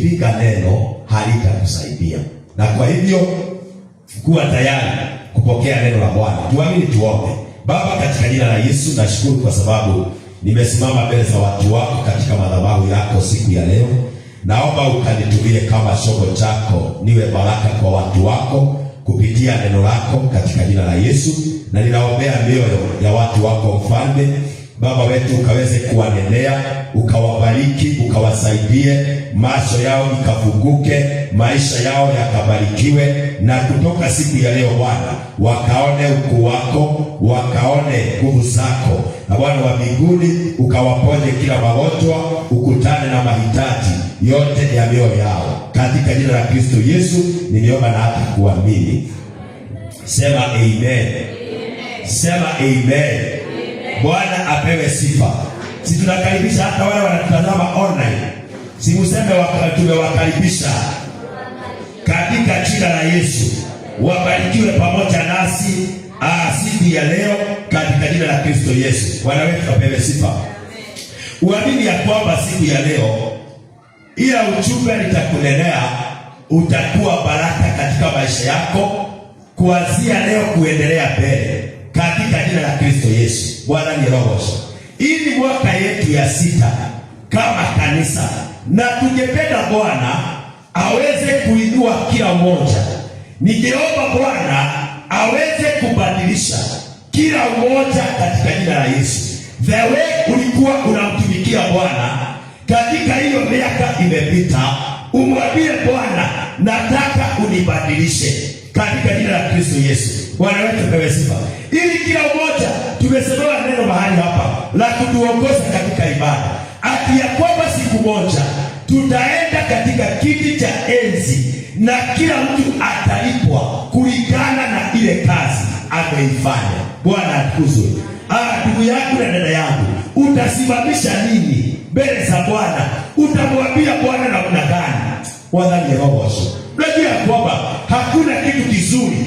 ukipinga neno halitakusaidia. Na kwa hivyo kuwa tayari kupokea neno la Bwana. Tuamini, tuombe. Baba, katika jina la Yesu nashukuru kwa sababu nimesimama mbele za watu wako katika madhabahu yako siku ya leo. Naomba ukanitumie kama chombo chako, niwe baraka kwa watu wako kupitia neno lako katika jina la Yesu. Na ninaombea mioyo ya watu wako Mfalme Baba wetu, ukaweze kuwanenea, ukawabariki, ukawasaidie, macho yao ikafunguke, maisha yao yakabarikiwe, na kutoka siku ya leo Bwana wakaone ukuu wako, wakaone nguvu zako, na Bwana wa mbinguni ukawaponye kila magonjwa, ukutane na mahitaji yote ya mioyo yao katika jina la Kristo Yesu niliomba na hata kuamini. Sema amen. Sema amen. Bwana apewe sifa. Si tunakaribisha hata wale wanatutazama online. Si museme tumewakaribisha katika jina la Yesu. Wabarikiwe pamoja nasi siku ya leo katika jina la Kristo Yesu. Bwana wetu apewe sifa. Uamini ya kwamba siku ya leo ila ujumbe nitakunenea utakuwa baraka katika maisha yako kuanzia leo kuendelea mbele katika jina la Kristo Yesu. Bwana ni roho. Ili mwaka yetu ya 6 kama kanisa, na tungependa Bwana aweze kuinua kila mmoja. Ningeomba Bwana aweze kubadilisha kila mmoja katika jina la Yesu. The way ulikuwa unamtumikia Bwana katika hiyo miaka imepita, umwambie Bwana, nataka unibadilishe katika jina la Kristo Yesu. Bwana wetu pewe sifa. Ili kila mmoja tumesemewa neno mahali hapa la kutuongoza katika ibada, ati ya kwamba siku moja tutaenda katika kiti cha enzi na kila mtu atalipwa kulingana na ile kazi ameifanya. Bwana atukuzwe. Ndugu yangu na dada yangu, utasimamisha nini mbele za Bwana? Utamwambia Bwana namna gani? Bwana ni roho. Unajua kwamba hakuna kitu kizuri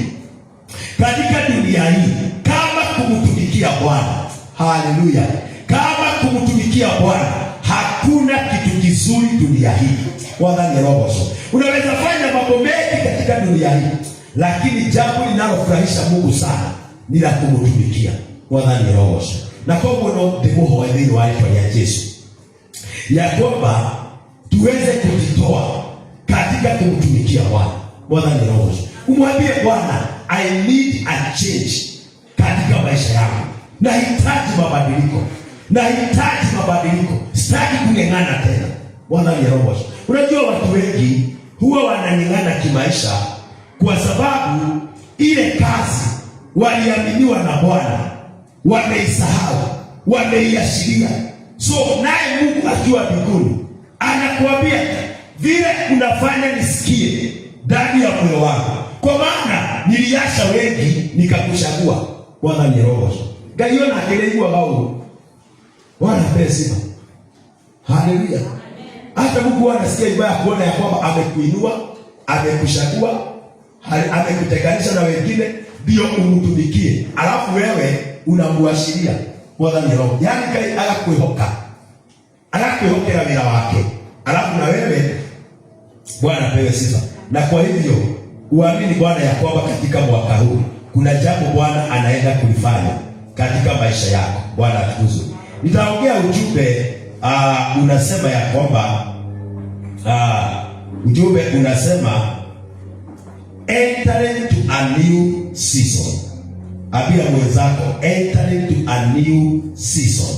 katika dunia hii kama kumtumikia Bwana. Haleluya. Kama kumtumikia Bwana hakuna kitu kizuri dunia hii. Bwana ni roho. Unaweza fanya mambo mengi katika dunia hii, lakini jambo linalofurahisha Mungu sana ni la kumtumikia. Bwana ni roho. Na kwa hivyo ndimo wadhiri wa Yesu ya kwamba tuweze kujitoa katika kumtumikia Bwana. Bwana ni roho. Umwambie Bwana, I need a change katika maisha yangu. Nahitaji mabadiliko. Nahitaji mabadiliko. Sitaki kung'ang'ana tena. Bwana ni roho. Unajua watu wengi huwa wanang'ang'ana kimaisha kwa sababu ile kazi waliaminiwa na Bwana wameisahau, wameiashiria. So naye Mungu akiwa mbinguni anakuambia, vile unafanya nisikie ndani ya moyo wangu, kwa maana niliacha wengi nikakuchagua. Bwana ni roho. Gaiona kelejua bao. Bwana pesa. Haleluya. Hata Mungu anasikia ibaya kuona ya kwamba amekuinua, amekuchagua, amekutenganisha na wengine ndio umtumikie. Alafu wewe unamuashiria. Bwana ni roho. Yaani kai akakuhoka. Akakuhokera bila wake. Alafu na wewe Bwana pewe sifa. Na kwa hivyo uamini Bwana ya kwamba katika mwaka huu kuna jambo Bwana anaenda kulifanya katika maisha yako. Bwana atukuzwe. Nitaongea ujumbe unasema ya kwamba ujumbe unasema entering to a new season. Abia mwenzako, entering to a new season.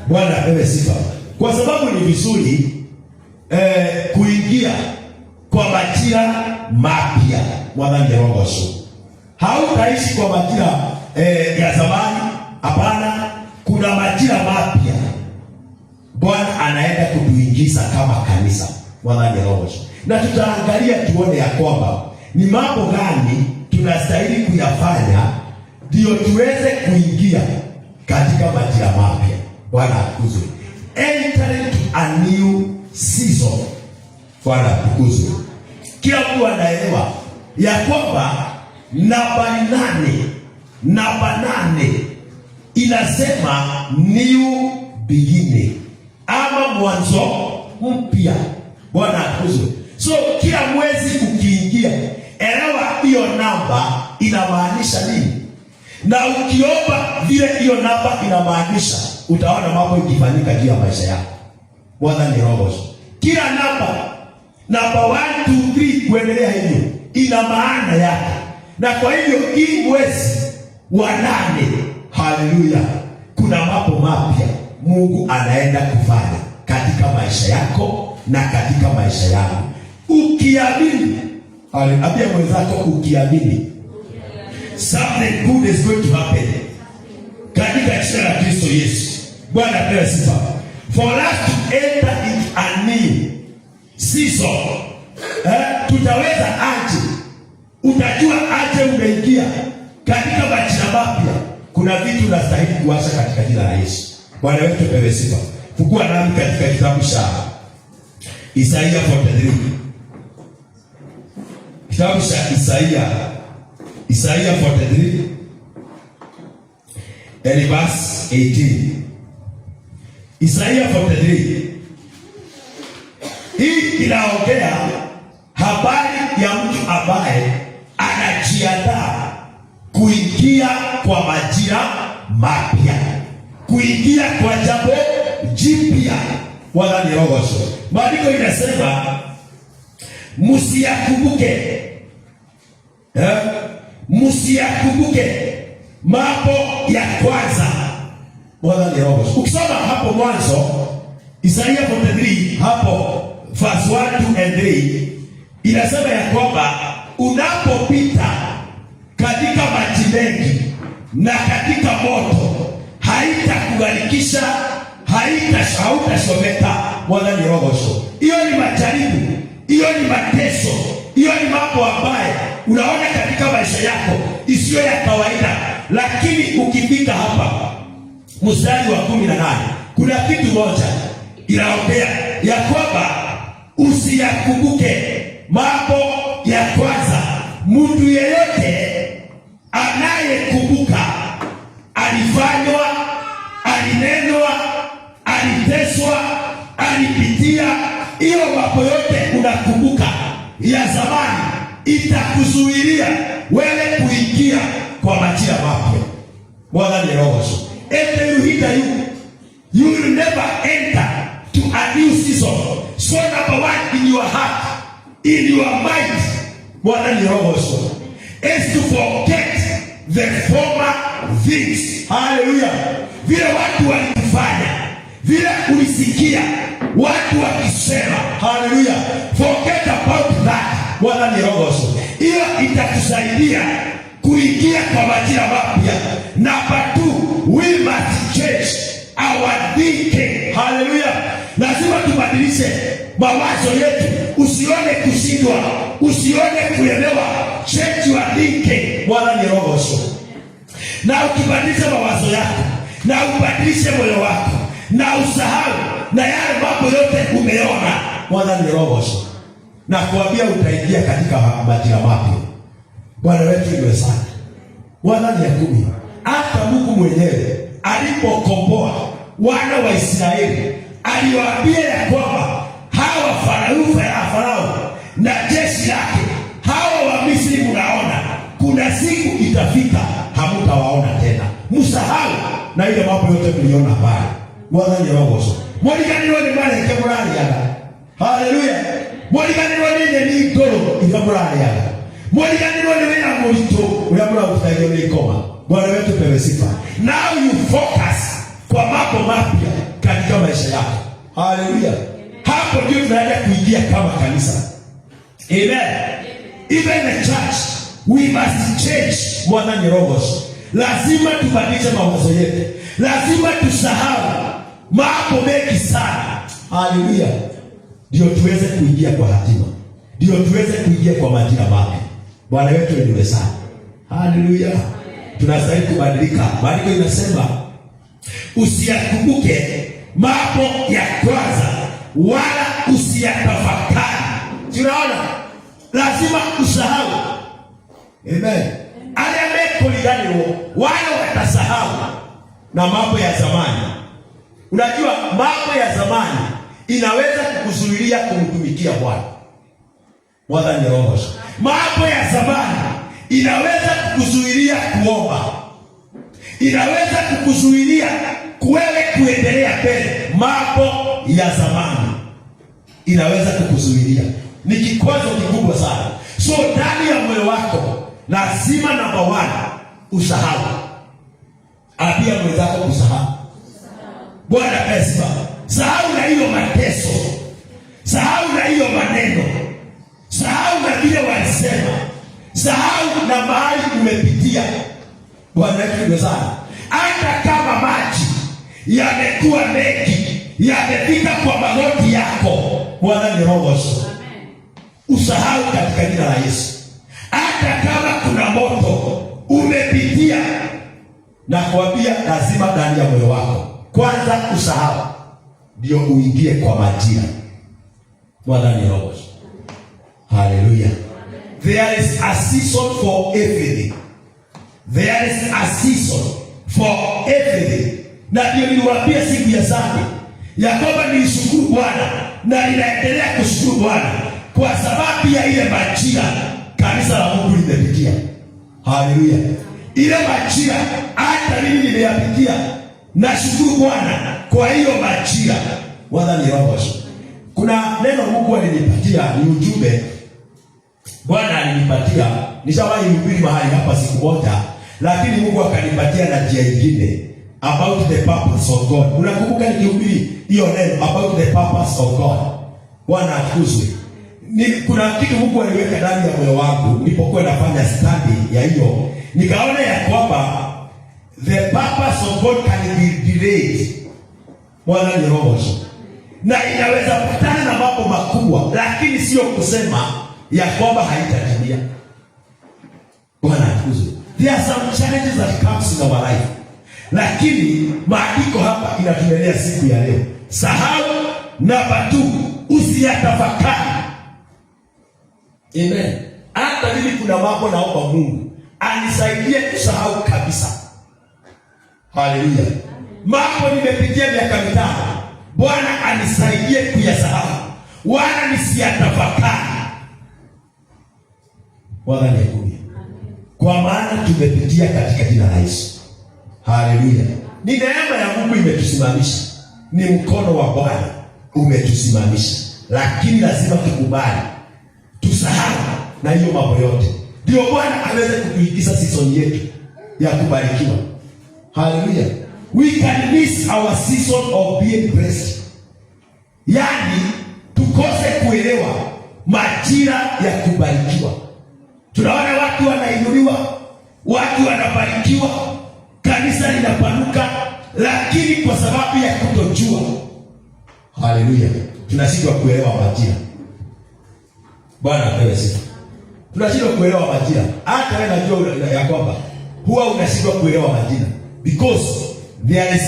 Bwana apewe sifa. Kwa sababu ni vizuri kuingia kwa majira mapya. Bwana ni roho. Hautaishi kwa majira ya zamani. Hapana, kuna majira mapya Bwana anaenda kutuingiza kama kanisa. Bwana ni roho. Na tutaangalia tuone ya kwamba ni mambo gani tunastahili kuyafanya ndio tuweze kuingia katika majira mapya. Bwana atukuzwe. Entering to a new season. Bwana atukuzwe. Kila mtu anaelewa ya kwamba namba 8 inasema new beginning, ama mwanzo mpya. Bwana atukuzwe. So kila mwezi ukiingia, elewa hiyo namba inamaanisha nini. Na ukiomba vile hiyo namba inamaanisha, utaona mambo ikifanyika juu ya maisha yako. Bwana ni roho. Kila namba 1 2 3 kuendelea hivyo ina maana yake. Na kwa hivyo hii mwezi wa 8, haleluya, kuna mambo mapya Mungu anaenda kufanya katika maisha yako na katika maisha yangu. Ukiamini, ambia mwenzako ukiamini, something good is going to happen katika jina la Kristo Yesu. Bwana apewe sifa. For us to enter into a new season, tutaweza aje? Utajua aje umeingia katika majira mapya? Kuna vitu unastahili kuacha katika jina la Yesu. Bwana wetu apewe sifa. Fungua nami katika kitabu cha Isaiah 43. Kitabu cha Isaiah 43 and verse 18. Isaiah 43. Hii inaongea habari ya mtu ambaye anajiandaa kuingia kwa majira mapya, kuingia kwa jambo jipya. Wala ni roho. Maandiko inasema msiyakumbuke mambo ya kwanza. Wala ni roho. Ukisoma hapo mwanzo Isaiah 43 hapo verse 1 and 3 inasema ya kwamba unapopita katika maji mengi na katika moto haitakugharikisha, hautashomeka. Wala ni roho. Hiyo ni majaribu, hiyo ni mateso, hiyo ni mambo ambayo unaona katika maisha yako isiyo ya kawaida. Lakini ukifika hapa mstari wa 18 kuna kitu moja inaongea ya kwamba usiyakumbuke mambo ya kwanza. Mtu yeyote anayekumbuka alifanywa, alinenwa, aliteswa, alipitia hiyo mambo yote, unakumbuka ya zamani, itakuzuilia wewe kuingia kwa majira mapya. Bwana ni roho. You will never enter to a new season. So number 1 in your heart, in your mind, Bwana ni roho, is to forget the former things. Hallelujah. Vile watu walikufanya, vile ulisikia watu wakisema, hallelujah, forget about that. Bwana ni roho. Hiyo itakusaidia kuingia kwa majira mapya. Number 2, we must change our thinking. Hallelujah. Lazima tubadilishe mawazo yetu. Usione kushindwa, usione kuelewa. Change your thinking. Bwana ni roho. Na ukibadilisha mawazo yako na ubadilishe moyo wako na usahau na yale mambo yote umeona, Bwana ni roho. Na kuambia utaingia katika majira mapya. Bwana wetu ndiye sana. Bwana ni yakumi. Hata Mungu mwenyewe alipokomboa wana wa Israeli aliwaambia ya kwamba hawa Farao na jeshi lake, hawa wa Misri mnaona, kuna siku itafika hamtawaona tena. Msahau na ile mambo yote mliona pale. Bwana ni roho. Mwaliganirwa ni mara kemurali yana. Haleluya. Mwaliganirwa ni ndoro ikamurali yana. Mwaliganirwa ni wena mwito uyamura utayo ni koma. Bwana wetu pewe sifa. Now you focus kwa mambo mapya katika maisha yako. Haleluya. Hapo ndio tunaenda kuingia kama kanisa. Amen. Even the church, we must change. Bwana ni roho. Lazima tubadilishe mawazo yetu. Lazima tusahau mambo mengi sana. Haleluya. Ndio tuweze kuingia kwa hatima. Ndio tuweze kuingia kwa majira mapya. Bwana wetu ndiye sana. Haleluya. Tunastahili kubadilika. Maandiko inasema usiyakumbuke mambo ya kwanza wala usiyatafakari. Tunaona lazima usahau. Amen. Wale watasahau na mambo ya zamani. Unajua mambo ya zamani inaweza kukuzuilia kumtumikia Bwana. Mwadhani roho. Mambo ya zamani inaweza kukuzuilia kuomba. Inaweza kukuzuilia wewe kuendelea mbele. Mambo ya zamani inaweza kukuzuilia. Ni kikwazo kikubwa sana. So ndani ya moyo wako lazima namba 1 usahau. Apia mwenzako kusahau. Bwana pesa. Sahau na hiyo mateso. Sahau na hiyo maneno. Sahau na vile walisema. Sahau na mahali umepitia. Bwana wetu sana. Hata kama maji yamekuwa mengi, yamefika kwa magoti yako, Bwana ni roho. Usahau katika jina la Yesu. Hata kama kuna moto umepitia, na kuambia lazima ndani ya moyo wako kwanza usahau ndio uingie kwa majira. Bwana ni roho. Hallelujah. There is a season for everything. There is a season for everything. Na ndio niliwaambia siku ya Sunday ya kwamba nilishukuru Bwana na ninaendelea kushukuru Bwana kwa sababu ya ile majira kanisa la Mungu limepitia. Hallelujah. Ile majira hata mimi nimeyapitia. Nashukuru Bwana kwa hiyo majira. Bwana ni roho. Kuna neno Mungu alinipatia, ni ujumbe Bwana alinipatia. Nishawahi kuhubiri mahali hapa siku moja, lakini Mungu akanipatia na njia nyingine about the purpose of God. Unakumbuka nikihubiri hiyo neno about the purpose of God? Bwana atukuzwe. Kuna kitu Mungu aliweka ndani ya moyo wangu nilipokuwa nafanya study ya hiyo. Nikaona ya kwamba the purpose of God can be delayed. Bwana ni roho. Na inaweza kutana na mambo makubwa, lakini sio kusema ya kwamba haitatimia. Bwana atukuzwe. There are some challenges that comes in our life. Lakini maandiko hapa inatuelea siku ya leo. Sahau namba 2, usiyatafakari. Amen. Hata mimi kuna mambo naomba Mungu anisaidie kusahau kabisa. Hallelujah. Mambo nimepitia miaka 5. Bwana anisaidie kuyasahau. Wala nisiyatafakari. Bwana ni kwa maana tumepitia katika jina la Yesu. Haleluya. Ni neema ya Mungu imetusimamisha. Ni mkono wa Bwana umetusimamisha. Lakini lazima tukubali. Tusahau na hiyo mambo yote. Ndio Bwana aweze kutuingiza season yetu ya kubarikiwa. Haleluya. We can miss our season of being blessed. Yaani tukose kuelewa majira ya kubarikiwa. Tunaona watu wanainuliwa, watu wanabarikiwa, kanisa linapanuka, lakini kwa sababu ya kutojua, haleluya, tunashindwa kuelewa majira. Bwana apewe sifa. Tunashindwa kuelewa majira. Hata wewe unajua ya kwamba huwa unashindwa kuelewa majira because there is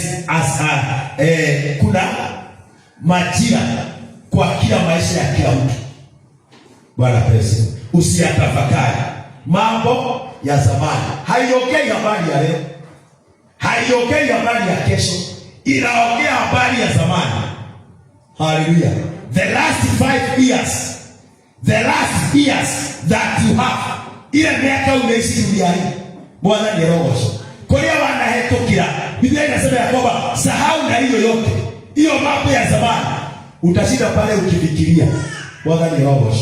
kuna majira kwa kila maisha ya kila mtu. Bwana apewe sifa. Usiyatafakari mambo ya zamani. Haiongei habari ya leo, haiongei habari ya kesho, inaongea habari ya zamani. Hallelujah. The last 5 years, the last years that you have, ile miaka umeishi duniani. Bwana ni roho. Kwa hiyo wanahetokea. Biblia inasema ya kwamba sahau na hiyo yote, hiyo mambo ya zamani. Utashinda pale ukifikiria. Bwana ni roho.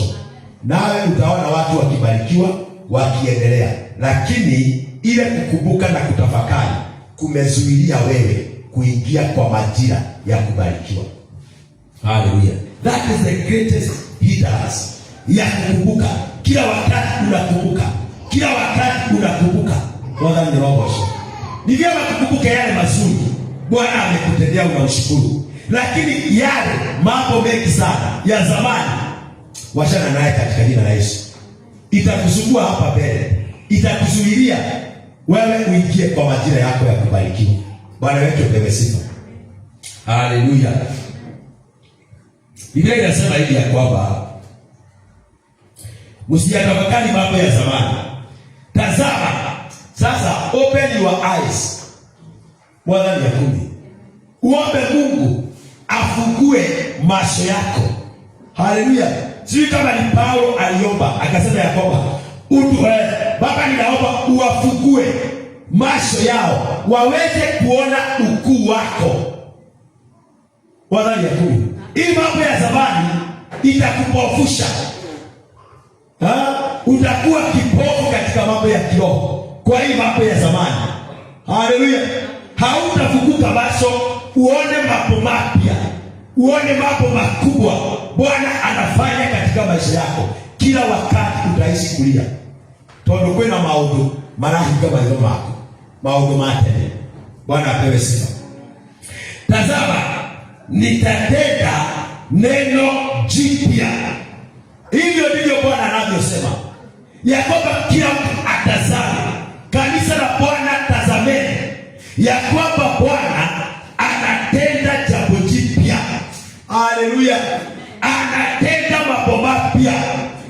Nawe utaona watu wakibarikiwa, wakiendelea. Lakini ile kukumbuka na kutafakari kumezuilia wewe kuingia kwa majira ya kubarikiwa. Hallelujah. That is the greatest hindrance ya kukumbuka. Kila wakati unakumbuka. Kila wakati unakumbuka. Bwana ni roho. Ni vyema kukumbuka yale mazuri Bwana amekutendea, unamshukuru. Lakini yale mambo mengi sana ya zamani, washana naye katika jina la Yesu. Itakusumbua hapa mbele. Itakuzuilia wewe uingie kwa majira yako ya kubarikiwa. Bwana wetu apewe sifa. Haleluya. Biblia inasema hivi ya kwamba msiyatafakari mambo ya zamani. Tazama, sasa open your eyes. Bwana ni yakumi. Uombe Mungu afungue macho yako. Haleluya. Sio kama ni Paulo aliomba akasema ya kwamba Baba, ninaomba uwafungue macho yao waweze kuona ukuu wako. Wadhani ya kumi. Hii mambo ya zamani itakupofusha. Utakuwa kipofu katika mambo ya kiroho kwa hii mambo ya zamani. Haleluya. Hautafunguka macho uone mambo mapya, uone mambo makubwa Bwana anafanya katika maisha yako. Kila wakati utaishi kulia tondo kwena maundu marahi kama hizo mako maundu matene. Bwana apewe sifa. Tazama, nitatenda neno jipya. Hivyo ndivyo Bwana anavyosema, ya kwamba kila mtu atazame. Kanisa la Bwana, tazameni ya kwamba Bwana anatenda jambo jipya. Haleluya. Anatenda mambo mapya.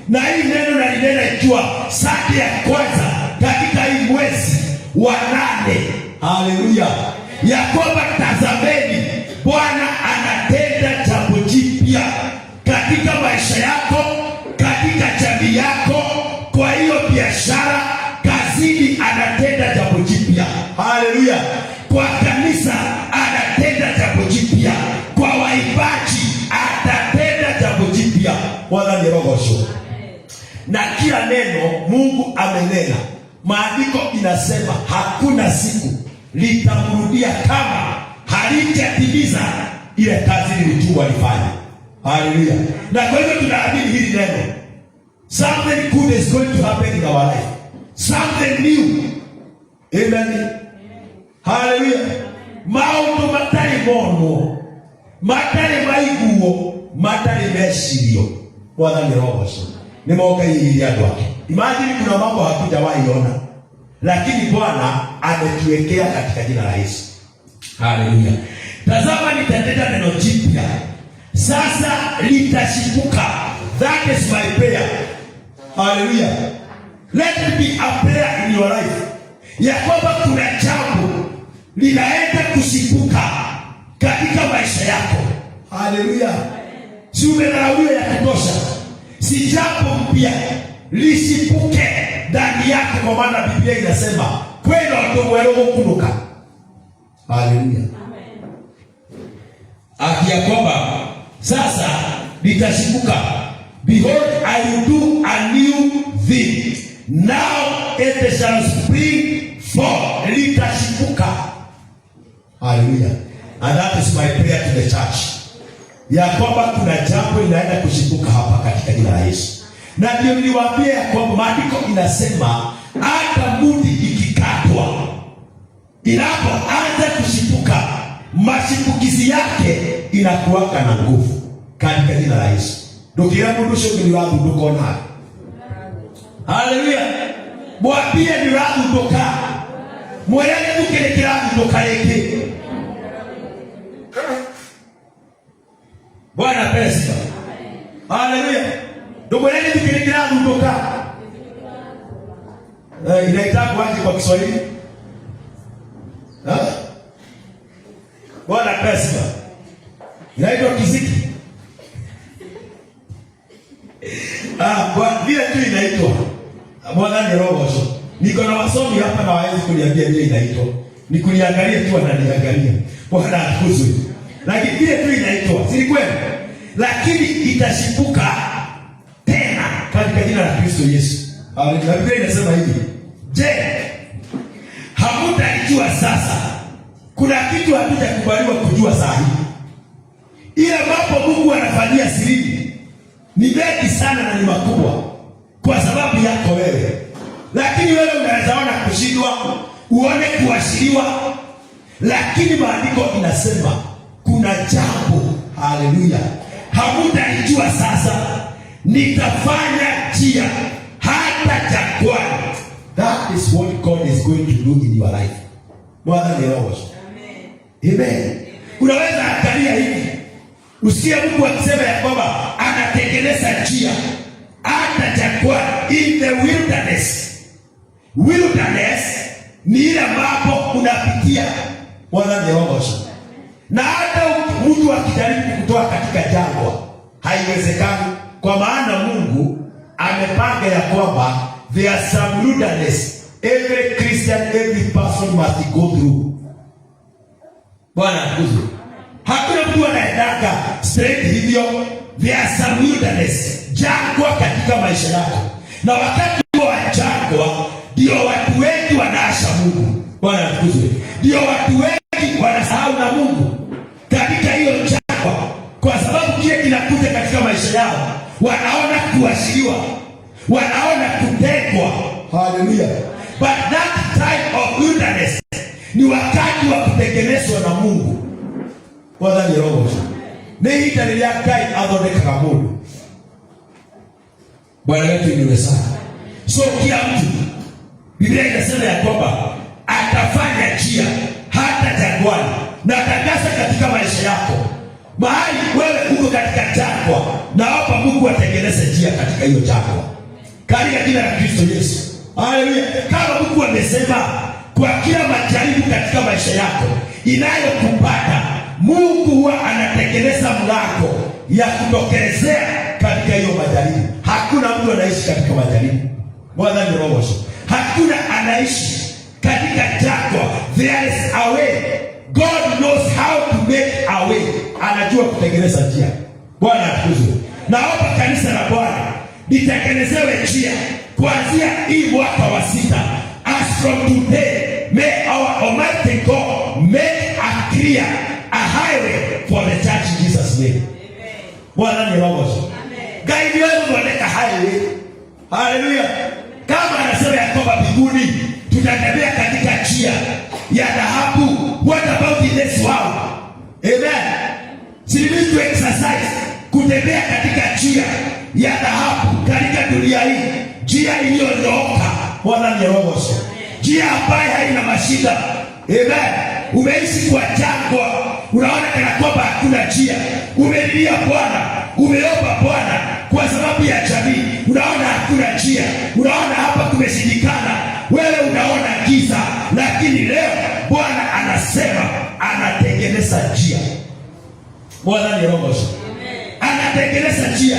Na hii neno nalinena ikiwa Sunday ya kwanza katika hii mwezi wa 8. Haleluya. Ya kwamba tazameni, Bwana anatenda jambo jipya katika maisha yako, katika jamii yako, kwa hiyo biashara, kazini anatenda jambo jipya. Haleluya. Kwa kanisa anatenda jambo jipya, kwa waimbaji atatenda jambo jipya. Bwana ni roho sho. Na kila neno Mungu amenena, maandiko inasema hakuna siku litamrudia kama halijatimiza ile kazi lilitumwa lifanye. Haleluya. Na kwa hivyo tunaamini hili neno, something good is going to happen in our life, something new. Amen. Haleluya. Maundu matari mono, matari maiguo, matari meshirio. Bwana ni roho sho. Ni maoka hii ya wake. Imagine kuna mambo hatujawahi ona, lakini Bwana ametuwekea katika jina la Yesu. Haleluya. Tazama, nitatenda neno jipya, sasa litashipuka. That is my prayer. Haleluya. Let it be a prayer in your life, ya kwamba kuna jambo linaenda kushipuka katika maisha yako. Haleluya. Si umelauliwa ya kutosha, si jambo mpya lishipuke ndani yako, kwa maana Biblia inasema kwenda watu wao kukunuka. Haleluya. Akia kwamba sasa litashipuka. Behold, I will do a new thing. Now it shall spring forth. Litashipuka. Haleluya. And that is my prayer to the church, ya kwamba kuna jambo linaenda kushipuka hapa katika jina la Yesu. Na ndio niliwaambia ya kwamba maandiko inasema hata mudi ikikatwa, inapoanza kushipuka, mashipukizi yake inakuwaka na nguvu katika jina la Yesu. Ndugira mundu shogili wangu ndukona. Haleluya. Mwambie ni wangu ndoka. Mwelele dukerekera wangu ndokareke. Bwana pesa. Haleluya. Mwelele dukerekera wangu ndoka. Inaitaka waje kwa Kiswahili? Bwana pesa. Inaitwa kiziki. Kwa vile tu inaitwa Bwana ni roho sho. Niko na wasomi hapa na waezi kuniambia vile inaitwa. Nikuniangalia tu wananiangalia. Bwana atukuzwe. Lakini vile tu inaitwa, si kweli? Lakini itashipuka tena katika jina la Kristo Yesu. Na Biblia inasema hivi, je, hamutaijua sasa? Kuna kitu hatujakubaliwa kujua saa hii. Ile mambo Mungu anafanyia siri ni mengi sana na ni makubwa kwa sababu yako wewe. Lakini wewe unaweza ona kushindwa, uone kuashiriwa, lakini maandiko inasema kuna jambo, haleluya, hamutaijua sasa, nitafanya njia hata jangwani. That is what God is going to do in your life. Bwana ni roho. Amen. Amen. Unaweza angalia hivi, usikie Mungu akisema ya kwamba anatengeneza njia hata jangwani, in the wilderness. Wilderness ni ile ambapo unapitia. Bwana ni roho. Na hata mtu akijaribu kutoa katika jangwa, haiwezekani, kwa maana Mungu amepanga ya kwamba there are some wilderness every Christian, every person must go through. Bwana akuzwe. Hakuna mtu anaendaga straight hivyo. There are some wilderness, jangwa katika maisha yako, na wakati wa jangwa ndio watu wengi wanaasha Mungu. Bwana akuzwe. Ndio watu wengi wanasahau na Mungu katika hiyo jangwa, kwa sababu kile kinakuja katika maisha yao, wanaona kuashiriwa, wanaona kutekwa. Hallelujah. But that time of wilderness ni wakati wa kutengenezwa na Mungu. Bwana ni roho. Ni hitalia kai athondekaga mundu. Bwana wetu ni sana. So kila mtu, Biblia inasema ya kwamba atafanya njia hata jangwani. Na tangaza katika maisha yako, mahali wewe uko katika jangwa, naomba Mungu atengeneze njia katika hiyo jangwa, katika jina la Kristo Yesu. Haleluya. Kama Mungu amesema kwa kila majaribu katika maisha yako inayokupata, Mungu huwa anatengeneza mlango ya kutokelezea katika hiyo majaribu. Hakuna mtu anaishi katika majaribu. Bwana ni roho. Hakuna anaishi katika jangwa. There is a way. God knows how to make a way. Anajua kutengeneza njia. Bwana atukuzwe. Naomba kanisa la Bwana litengenezewe njia kuanzia hii mwaka wa 6. As from today, may our Almighty God make a clear, a highway for the church in Jesus' name. Bwana ni roho. Guide wewe kuelekea highway. Hallelujah. Kama anasema ya kwamba mbinguni tutatembea katika njia ya dhahabu, what about in this world? Amen. Sisi tu exercise kutembea katika njia ya dhahabu katika dunia hii, njia iliyonyooka. Bwana ni roho. Njia ambayo haina mashida. Amen. Umeishi kwa jangwa, unaona kana kwamba hakuna njia. Umelilia Bwana, umeomba Bwana kwa sababu ya jamii, unaona hakuna njia, unaona hapa kumeshindikana, wewe unaona giza, lakini leo Bwana anasema anatengeneza njia. Bwana ni roho. Anatengeneza njia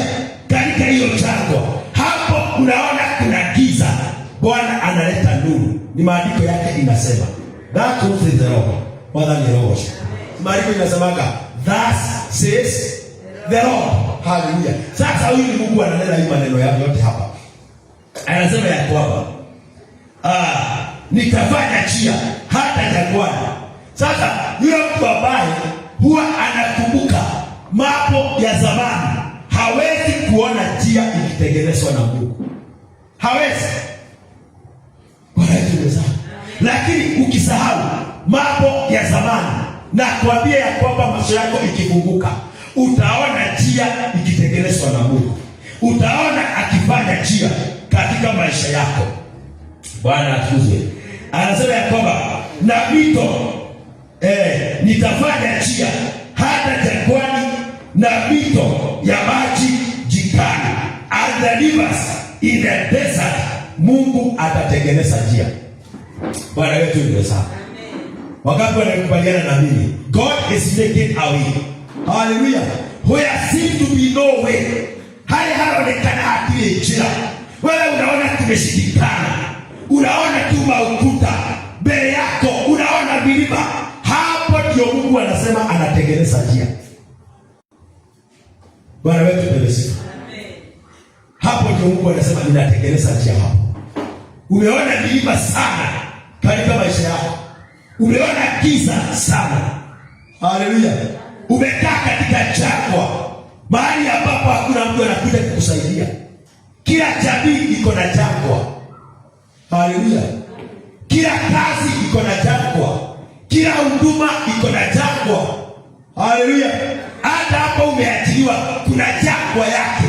katika hiyo jangwa. Hapo unaona kuna giza, Bwana analeta nuru. Ni maandiko yake inasema. That was the Lord. Bwana ni roho. Maandiko inasemaga, thus says the Lord. Hallelujah. Sasa huyu ni Mungu ananena hii maneno yote hapa. Anasema ya kwamba nitafanya njia hata jangwani. Sasa yule mtu ambaye huwa anakumbuka mambo ya zamani hawezi kuona njia ikitengenezwa na Mungu. Hawezi. Bwana yetu. Lakini ukisahau mambo ya zamani, na kuambia ya kwamba macho yako ikifunguka, utaona njia ikitengenezwa na Mungu. Utaona akifanya njia katika maisha yako. Bwana atukuzwe. Anasema ya kwamba na mito nitafanya njia hata jangwani, na mito ya maji jikani, and the rivers in the desert. Mungu atatengeneza njia. Bwana wetu ni sana. Wakati wanakubaliana na mimi, God is making a way. Hallelujah. Where seems to be no way, hali haonekana hakile njia. Wewe unaona kumeshindikana, unaona tu maukuta mbele yako, unaona milima. Hapo ndio Mungu anasema anatengeneza njia. Bwana wetu ni sifa. Hapo ndio Mungu anasema ninatengeneza njia hapo. Umeona milima sana katika maisha yako, umeona giza sana. Haleluya. Umekaa katika jangwa, mahali ambapo hakuna mtu anakuja kukusaidia. Kila jamii iko na jangwa. Haleluya. Kila kazi iko na jangwa, kila huduma iko na jangwa. Haleluya. Hata hapo umeachiliwa kuna jangwa yake,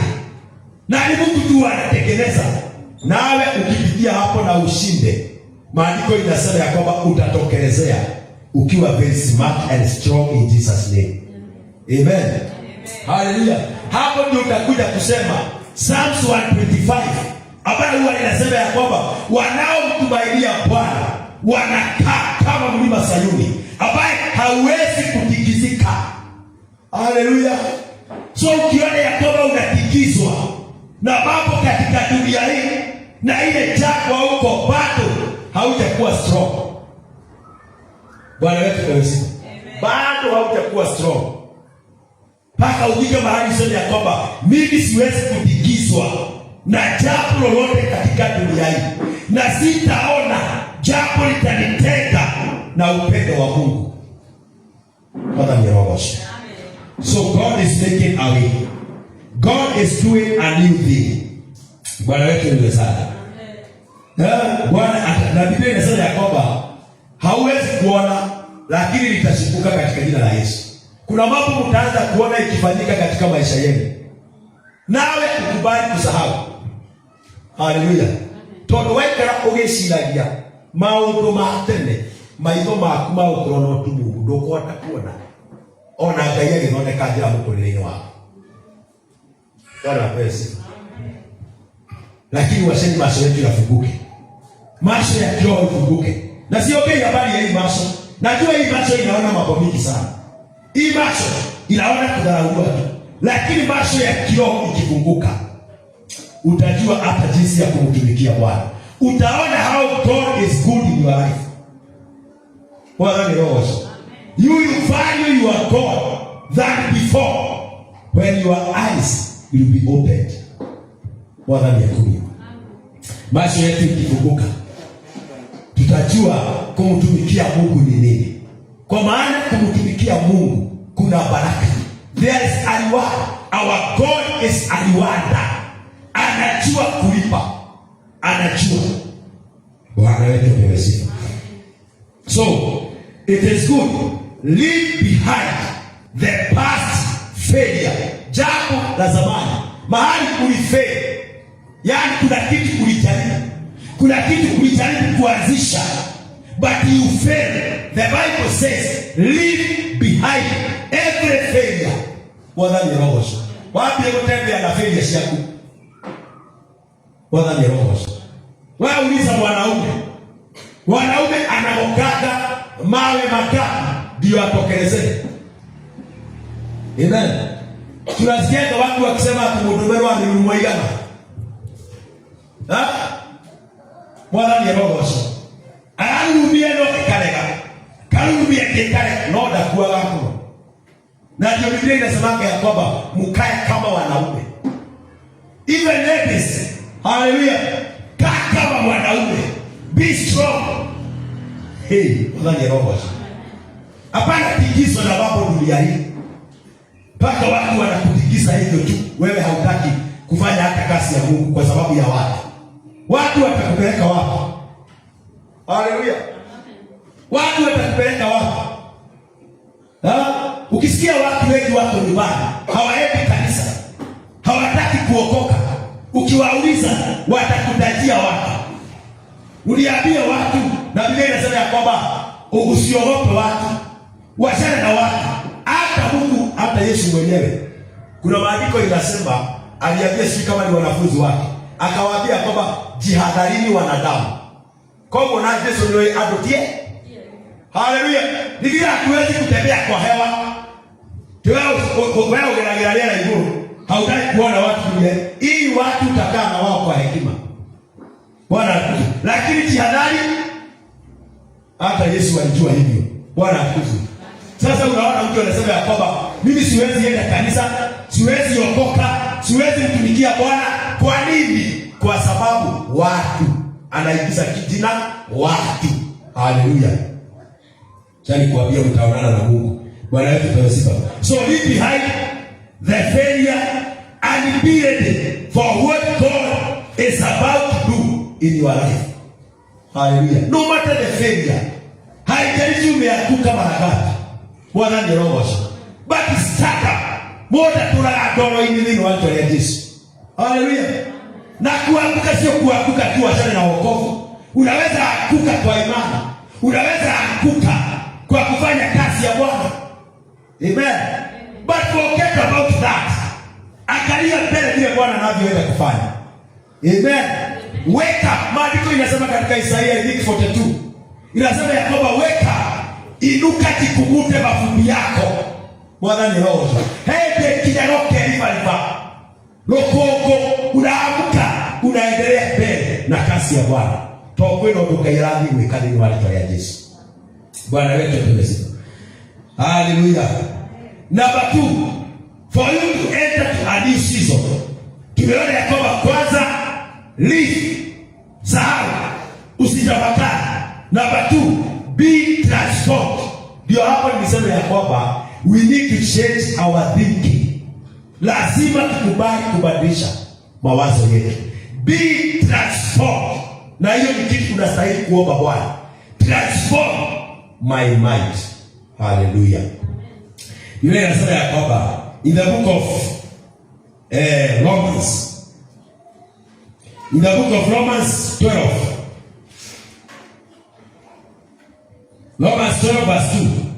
na ni Mungu tu anatengeneza. Nawe ukipitia hapo na ushinde, maandiko inasema ya kwamba utatokelezea ukiwa very smart and strong in Jesus name. Amen. Hallelujah. Hapo ndio utakuja kusema Psalms 125 ambayo huwa inasema ya kwamba wanaomtumainia Bwana wanakaa kama mlima Sayuni ambaye hauwezi kutikisika. Haleluya. So ukiona ya kwamba unatikizwa na mambo katika dunia hii na ile chakwa huko, bado hautakuwa strong. Bwana wetu kawesi, bado hautakuwa strong. Paka ufike mahali sema ya kwamba mimi siwezi kutikizwa na jambo lolote katika dunia hii, na sitaona jambo litanitenga na upendo wa Mungu. Bwana ni roho. So God is making a way. God is doing a new thing. Bwana wetu ni sana. Bwana, na Biblia inasema ya kwamba hauwezi kuona lakini litashipuka katika jina la Yesu. Kuna mambo mtaanza kuona ikifanyika katika maisha yenu, nawe ukubali kusahau. Haleluya. Todo wekera ugeciragia maundu ma tene maitho maku ma ukrono tu Mungu ndukota kuona ona Ngai agithondeka njira mukurire-ini wako. Bwana pesa. Lakini washeni macho yetu yafunguke. Macho ya kiroho yafunguke. Na sio bei habari ya hii macho. Najua hii macho inaona mambo mingi sana. Hii macho inaona kudharauliwa tu. Lakini macho ya kiroho ikifunguka, utajua hata jinsi ya kumtumikia Bwana. Utaona how God is good in your life. Bwana ni roho. You will value your God than before when your eyes will be opened. Bwana ni yakuni. Macho yetu ikifunguka, tutajua kumtumikia Mungu ni nini. Kwa maana kumtumikia Mungu kuna baraka. There is a reward. Our God is a rewarder. Anajua kulipa. Anajua. Bwana wetu apewe sifa. So, it is good. Leave behind the past failure. Jambo la zamani. Mahali ulifeli. Yaani kuna kitu kulijaribu. Kuna kitu kulijaribu kuanzisha, but you fail. The Bible says, leave behind every failure. Bwana ni roho. Wapi utembea na failure yako? Bwana ni roho. Wewe uliza mwanaume. Mwanaume anaokaga mawe makali ndio atokelezee. Amen. Tunasikia watu wakisema kumudumero alimwaigana. Bwana ni roho. Ararumie no kikarega. Karumie kikarega no ndakuwa gako. Na ndio Biblia inasema ya kwamba mkae kama wanaume. Even ladies, hallelujah. Kaa kama wanaume. Be strong. Hey, Bwana ni roho. Hapana tigizo na mambo dunia hii. Paka watu wanakutikisa hivyo tu. Wewe hautaki kufanya hata kazi ya Mungu kwa sababu ya watu. Watu watakupeleka wapi? Haleluya. Watu watakupeleka wapi? Ukisikia watu wengi wako nyumbani, hawaendi kanisa, hawataki kuokoka, ukiwauliza watakutajia watu. Uliambia watu, na Biblia inasema ya kwamba usiogope watu, wachana na watu. Hata Mungu, hata Yesu mwenyewe, kuna maandiko inasema aliambia sisi kama ni wanafunzi wake, akawaambia kwamba jihadharini wanadamu. Kwa hivyo na Yesu ndio adotie. Haleluya. Ndio hatuwezi kutembea kwa hewa. Wewe unaangalia na hivyo, hautaki kuona watu wengine. Hii watu utakaa na wao kwa hekima. Bwana akuze. Lakini jihadhari, hata Yesu alijua hivyo. Bwana akuze. Sasa unaona mtu anasema ya kwamba mimi siwezi enda kanisa, siwezi okoka, siwezi mtumikia Bwana. Kwa nini? Kwa sababu watu anaigiza kijina watu. Haleluya. Chani kuambia mtaonana na Mungu. Bwana wetu tuwasifa. So leave behind the failure and be ready for what God is about to do in your life. Hallelujah. No matter the failure. Haijalishi umeanguka mara ngapi. Bwana ni roho. But start up. Moja tunaadoro ini watu wa Yesu. Hallelujah. Na kuanguka sio kuanguka tu achana na wokovu. Unaweza anguka kwa imani. Unaweza anguka kwa kufanya kazi ya Bwana. Amen. But forget about that. Angalia mbele vile Bwana anavyoenda kufanya. Amen. Wake up. Maandiko inasema katika Isaia 42. Inasema ya kwamba wake up. Inuka jikungute mavumbi yako. Bwana ni roho. Hebe kijaroke lipa. Lokoko unaamka, unaendelea mbele na kasi ya Bwana. Tokweno ndukairani wekadini wale ya Yesu. Bwana wetu tumesifu. Hallelujah. Number 2, for you to enter to a new season. Tumeona ya kwamba kwanza live, sahau, usitafakari. Number 2, be transformed. Ndio hapo nimesema ya kwamba we need to change our thinking. Lazima tukubali kubadilisha mawazo yetu. Be transformed. Na hiyo ni kitu tunastahili kuomba Bwana. Transform my mind. Hallelujah. Yule anasema ya kwamba in the book of Romans. In the book of Romans 12. Romans 12 verse 2.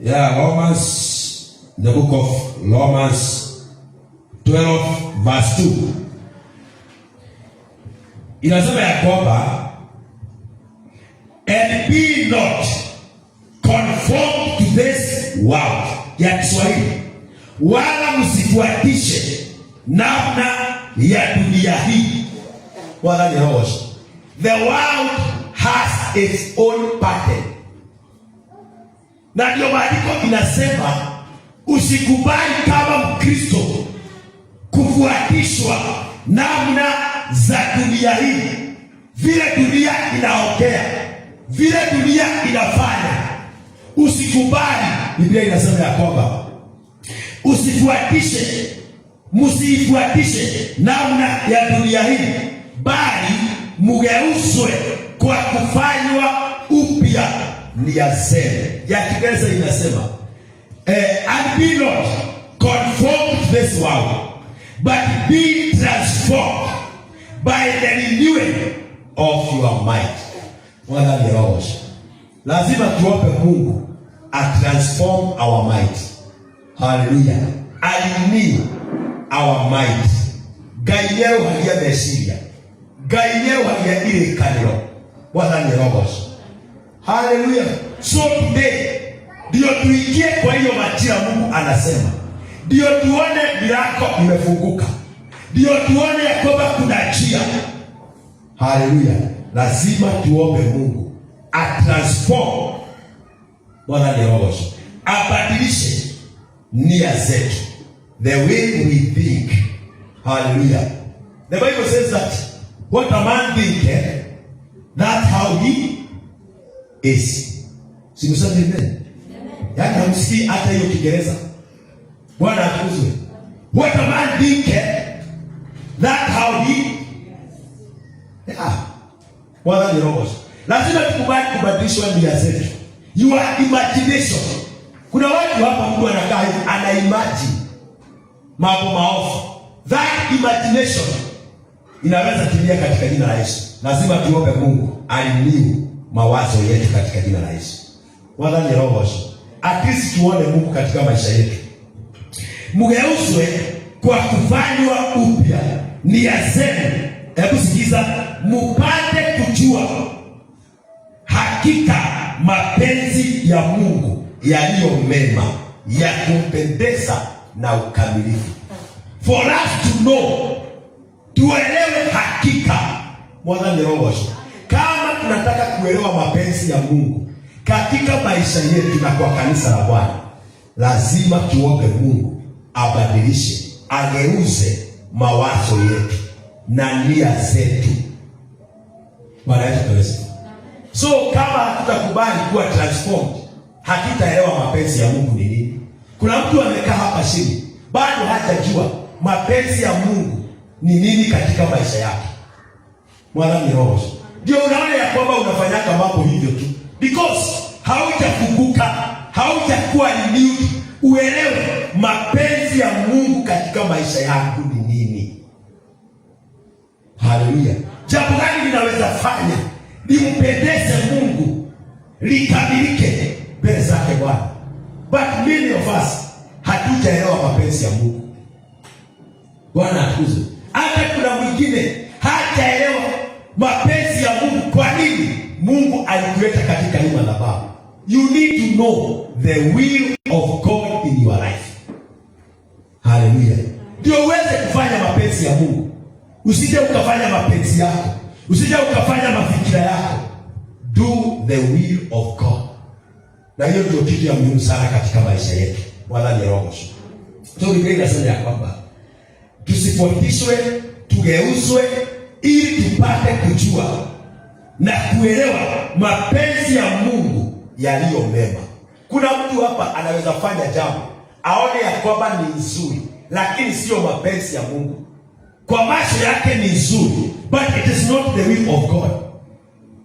Yeah, the book of Romans 12 verse 2. Inasema ya kwamba, and be not conformed to this world. Ya Kiswahili, wala msifuatishe namna ya dunia hii. Wala ni roho. The world has its own pattern. Na ndio maandiko inasema usikubali kama Mkristo kufuatishwa namna za dunia hii, vile dunia inaongea, vile dunia inafanya. Usikubali. Biblia inasema ya kwamba msifuatishe namna ya dunia hii, bali mugeuzwe kwa kufanywa upya nia zenu. Ya Kiingereza inasema and be not conformed to this world, but be transformed by the renewing of your mind. Wala ni roho. Lazima tuombe Mungu transform our mind. Hallelujah. Renew our mind. Gaineo halia mesiria. Gaineo halia ile kanyo. Wala ni roho. Hallelujah. So today ndio tuingie kwa hiyo majira Mungu anasema. Ndio tuone milango imefunguka. Ndio tuone ya kwamba kuna njia. Hallelujah. Lazima tuombe Mungu transform. Bwana ni roho. Abadilishe nia zetu. The way we think. Hallelujah. The Bible says that what a man thinketh, that's how he is. Simuseme amen. Yaani hamsikii hata hiyo Kiingereza. Bwana atukuzwe. What a man thinketh, that how he Bwana ni roho. Lazima tukubali kubadilishwa nia zetu. Your imagination. Kuna watu hapa mtu anakaa hivi ana imagine mambo maovu. That imagination inaweza timia katika jina la Yesu. Lazima tuombe Mungu arenew mawazo yetu katika jina la Yesu. Bwana ni roho. At least tuone Mungu katika maisha yetu. Mugeuzwe kwa kufanywa upya nia zenu. Hebu sikiza, mupate kujua hakika mapenzi ya Mungu yaliyo mema, ya kumpendeza na ukamilifu. For us to know, tuelewe hakika. Bwana ni roho. Kama tunataka kuelewa mapenzi ya Mungu katika maisha yetu na kwa kanisa la Bwana, lazima tuombe Mungu abadilishe, ageuze mawazo yetu na nia zetu. Bwana yetu tuweze. So kama hatutakubali kuwa transformed, hatutaelewa mapenzi ya Mungu ni nini. Kuna mtu amekaa hapa chini, bado hajajua mapenzi ya Mungu ni nini katika maisha yake. Bwana ni roho. Ndio unaona ya kwamba unafanyaka mambo hivyo tu. Because haujafunguka, haujakuwa renewed, uelewe mapenzi ya Mungu katika maisha yako ni nini. Hallelujah. Jambo gani linaweza fanya limpendeze Mungu, likamilike mbele zake Bwana. But many of us hatujaelewa mapenzi ya Mungu. Bwana atukuzwe. Hata kuna mwingine hajaelewa mapenzi ya Mungu. Kwa nini? Mungu alikuleta katika hii madhabahu. You need to know the will of God in your life. Hallelujah. Ndio uweze kufanya mapenzi ya Mungu. Usije ukafanya mapenzi yako. Usije ukafanya mafikira yako. Do the will of God. Na hiyo ndio kitu ya muhimu sana katika maisha yetu. Wala ni roho. So Biblia inasema ya kwamba tusifundishwe, tugeuzwe ili tupate kujua na kuelewa mapenzi ya Mungu yaliyo mema. Kuna mtu hapa anaweza fanya jambo aone ya kwamba ni nzuri, lakini sio mapenzi ya Mungu. Kwa macho yake ni nzuri, but it is not the will of God.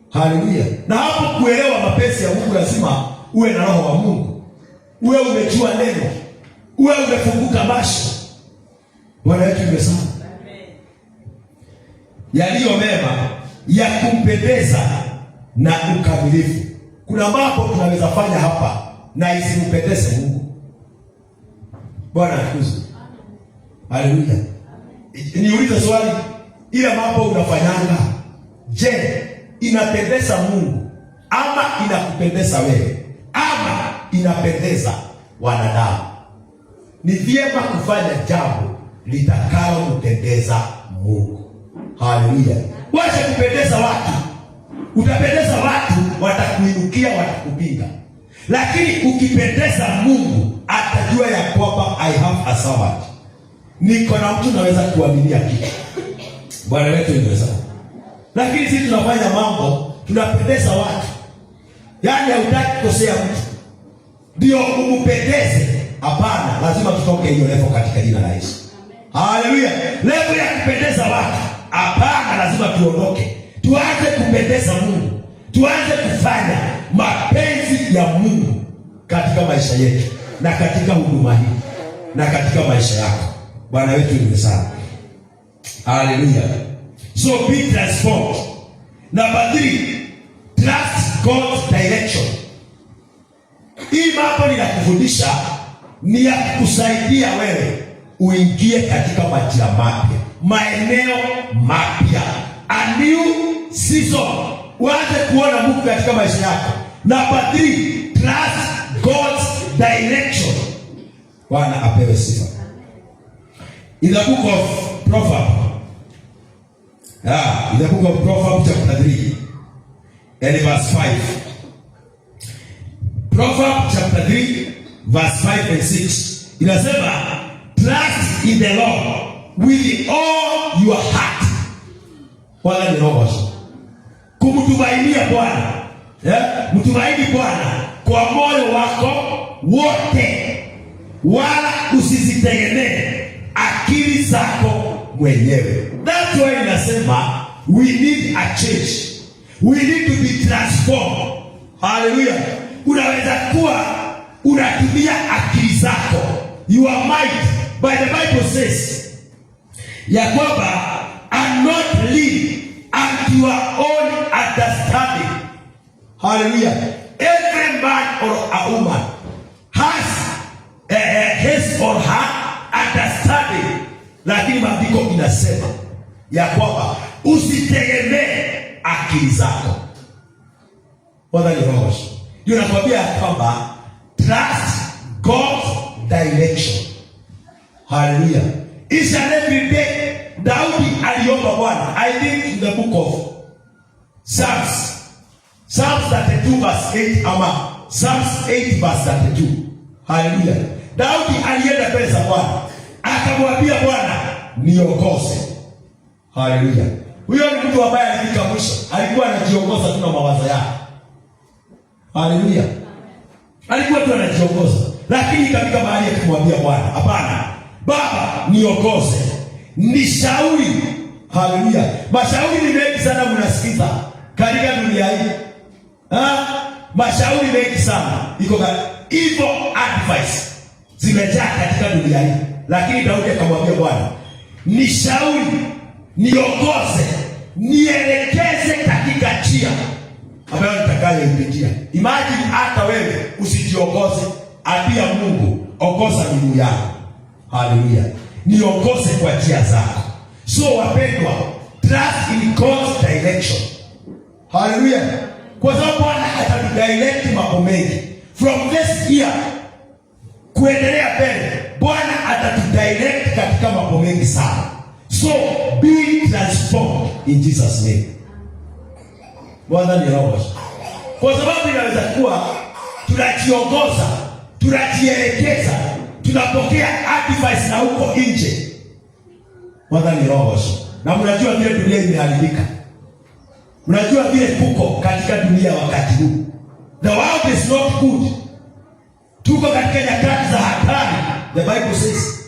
Hallelujah. Na hapo kuelewa mapenzi ya Mungu lazima uwe na roho wa Mungu. Uwe umejua neno. Uwe umefunguka macho. Bwana wetu ndiye sana. Amen. Yaliyo mema ya kumpendeza na ukamilifu. Kuna mambo tunaweza fanya hapa na isimpendeze Mungu. Bwana atukuzwe. Haleluya. Niulize swali, ile mambo unafanyanga, je, inapendeza Mungu ama inakupendeza wewe ama inapendeza wanadamu? Ni vyema kufanya jambo litakalo mpendeza Mungu. Haleluya. Wacha kupendeza watu. Utapendeza watu, watakuinukia, watakupinga. Lakini ukipendeza Mungu, atajua ya kwamba I have a servant. Niko na mtu naweza kuaminia kitu. Bwana wetu ndiye sana. Lakini sisi tunafanya mambo, tunapendeza watu. Yaani hautaki kukosea mtu ndio umpendeze. Hapana, lazima tutoke hiyo level katika jina la Yesu. Haleluya. Level ya kupendeza watu, hapana, lazima tuondoke. Tuanze kupendeza Mungu. Tuanze kufanya mapenzi ya Mungu katika maisha yetu na katika huduma hii na katika maisha yako. Bwana wetu ni sana. Haleluya. So be transformed. Number 3, trust God's direction. Hii mambo ninakufundisha ni ya kusaidia wewe uingie katika majira mapya, maeneo mapya, a new season. Uanze kuona Mungu katika maisha yako. Number 3, trust God's direction. Bwana apewe sifa. In the book of Proverbs, in the book of Proverbs chapter 3 and verse 5. Proverbs chapter 3 verse 5 and 6. Inasema, trust in the Lord with all your heart. Wala ni roho. Kumtumainia Bwana. Mtumaini Bwana kwa moyo wako wote. Wala usizitegemee akili zako mwenyewe. That's why inasema we need a change. We need to be transformed. Hallelujah. Unaweza kuwa unatumia akili zako, your mind, by the Bible says ya kwamba are not lean unto your own understanding. Hallelujah. Every man or a woman has his or her understanding. Lakini maandiko inasema ya kwamba usitegemee akili zako. Bwana ni roho. Ndio nakwambia kwamba trust God's direction. Hallelujah. Each and every day Daudi aliomba Bwana. I think in the book of Psalms 32 verse 8 ama Psalms 8 verse 32. Hallelujah. Daudi alienda mbele za Bwana, akamwambia Bwana, niongoze. Hallelujah. Huyo ni mtu ambaye alifika mwisho, alikuwa anajiongoza tu na mawazo yake. Hallelujah. Alikuwa tu anajiongoza, lakini katika mahali ya kumwambia Bwana, hapana, Baba niongoze, nishauri. Hallelujah. Mashauri ni mengi sana mnasikiza katika dunia hii. Mashauri mengi sana. Iko evil advice zimejaa katika dunia hii. Lakini Daudi akamwambia Bwana, nishauri, niongoze, nielekeze katika njia ambayo nitakayoipitia. Imagine hata wewe usijiongoze, ambia Mungu, ongoza miguu yako. Hallelujah. Niongoze kwa njia zako. So wapendwa, trust in God's direction. Hallelujah. Kwa sababu Bwana atatudirect mambo mengi. From this year kuendelea mbele, Bwana atatudirect katika mambo mengi sana. So be transformed in Jesus name. Bwana ni roho. Kwa sababu inaweza kuwa tunajiongoza, tunajielekeza, tunapokea advice na huko nje. Bwana ni roho. Na mnajua vile dunia imeharibika. Mnajua vile kuko katika dunia wakati huu. The world is not good. Tuko katika nyakati za hatari. The Bible says.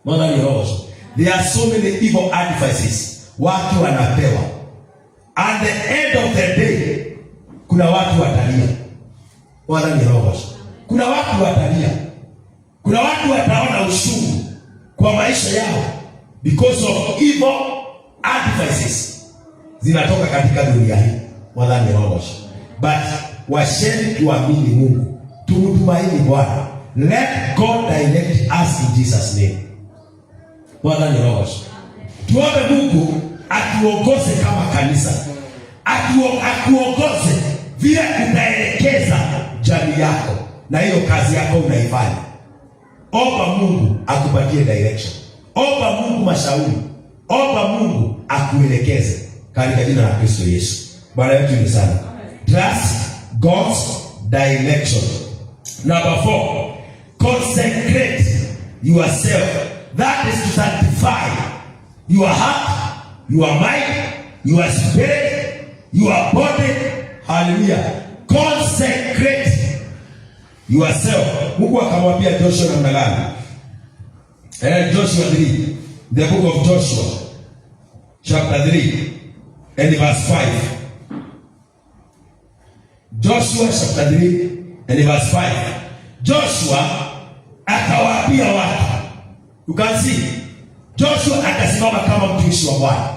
Bwana ni roho. There are so many evil advices watu wanapewa. At the end of the day, kuna watu watalia. Bwana ni roho. Kuna watu watalia. Kuna watu wataona ushuru kwa maisha yao because of evil advices zinatoka katika dunia hii. Bwana ni roho. But washeni tuamini Mungu. Tumtumaini Bwana. Let God direct us in Jesus name. Bwana ni roho. Tuombe Mungu atuongoze kama kanisa. Atuongoze vile utaelekeza jamii yako na hiyo kazi yako unaifanya. Omba Mungu akupatie direction. Omba Mungu mashauri. Omba Mungu akuelekeze katika jina la Kristo Yesu. Bwana wetu ni sana. Trust God's direction. Number 4, consecrate yourself. That is to sanctify your heart, your mind, your spirit, your body. Hallelujah. Consecrate yourself. Mungu akamwambia Joshua namna gani? Joshua 3, the book of Joshua, chapter 3 and verse 5. Joshua chapter 3 and verse 5. Joshua akawaambia watu. You can see, Joshua akasimama kama mtumishi wa Bwana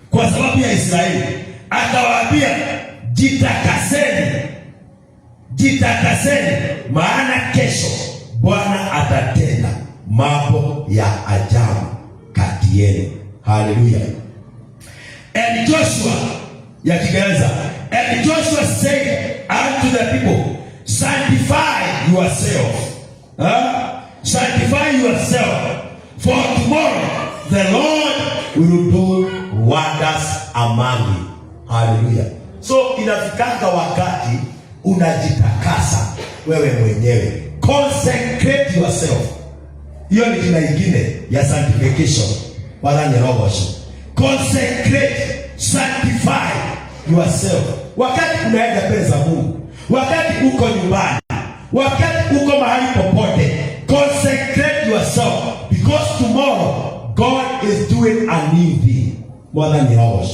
kwa sababu ya Israeli. Akawaambia, jitakaseni, maana kesho Bwana atatenda mambo ya ajabu kati yenu. Hallelujah. And Joshua, ya Kiingereza, and Joshua said unto the people, sanctify yourself. Sanctify yourself. For tomorrow the Lord will do wonders among you. Hallelujah. So inafikanga wakati unajitakasa wewe mwenyewe. Consecrate yourself. Hiyo ni jina lingine ya sanctification. Bwana ni roho. Consecrate, sanctify yourself. Wakati unaenda mbele za Mungu, wakati uko nyumbani, wakati uko mahali popote, consecrate yourself. Because tomorrow, God is doing a new thing. Bwana ni roho.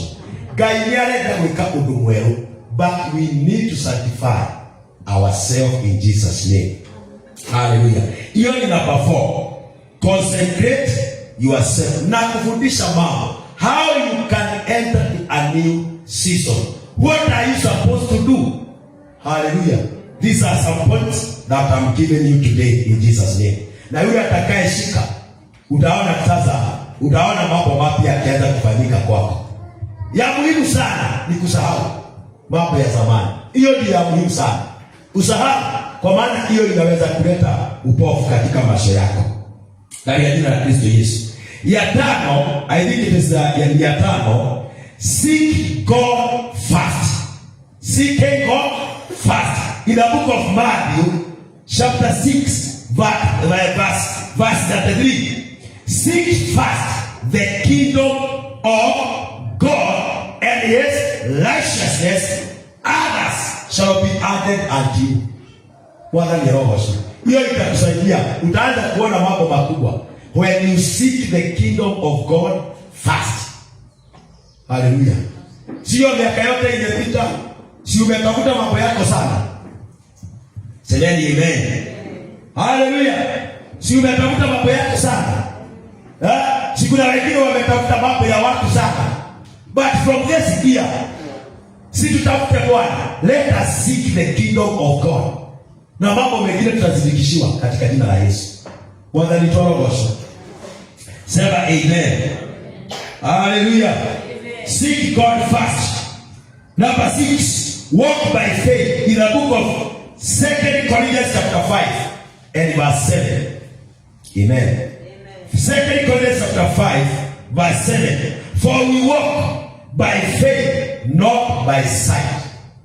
Gainiarega mwika udumwero. But we need to sanctify ourselves in Jesus' name. Hallelujah. Hiyo ni number 4. Consecrate yourself. Na kufundisha mambo. How you can enter a new season. What are you supposed to do? Hallelujah. These are some points that I'm giving you today in Jesus' name. Na yule atakayeshika, utaona mambo mapya yakianza kufanyika kwako. Ya muhimu sana ni kusahau mambo ya zamani. Hiyo ndio ya muhimu sana. Usahau, kwa maana hiyo inaweza kuleta upofu katika maisha yako. Katika jina la Kristo Yesu. Ya 5, I think it is ya 5, seek God first. Seeking God first. In the book of Matthew, chapter 6, verse 33. Seek first the kingdom of God and his righteousness, others shall be added unto you. Bwana ni roho. Hiyo itakusaidia. Utaanza kuona mambo makubwa when you seek the kingdom of God first. Hallelujah. Sio miaka yote imepita, si umetafuta mambo yako sana. Semeni amen. Hallelujah. Si umetafuta mambo yako sana. Si kuna wengine wametafuta mambo ya watu sana. But from this year, si tutafute Bwana. Let us seek the kingdom of God. Na mambo mengine tutazidikishiwa katika jina la Yesu. Bwana ni torogoso. Sema amen. Hallelujah. Seek God first. Number 6. walk by faith in the book of 2 Corinthians chapter 5 and verse 7. Amen. 2 Corinthians chapter 5 verse 7. For we walk by faith, not by sight.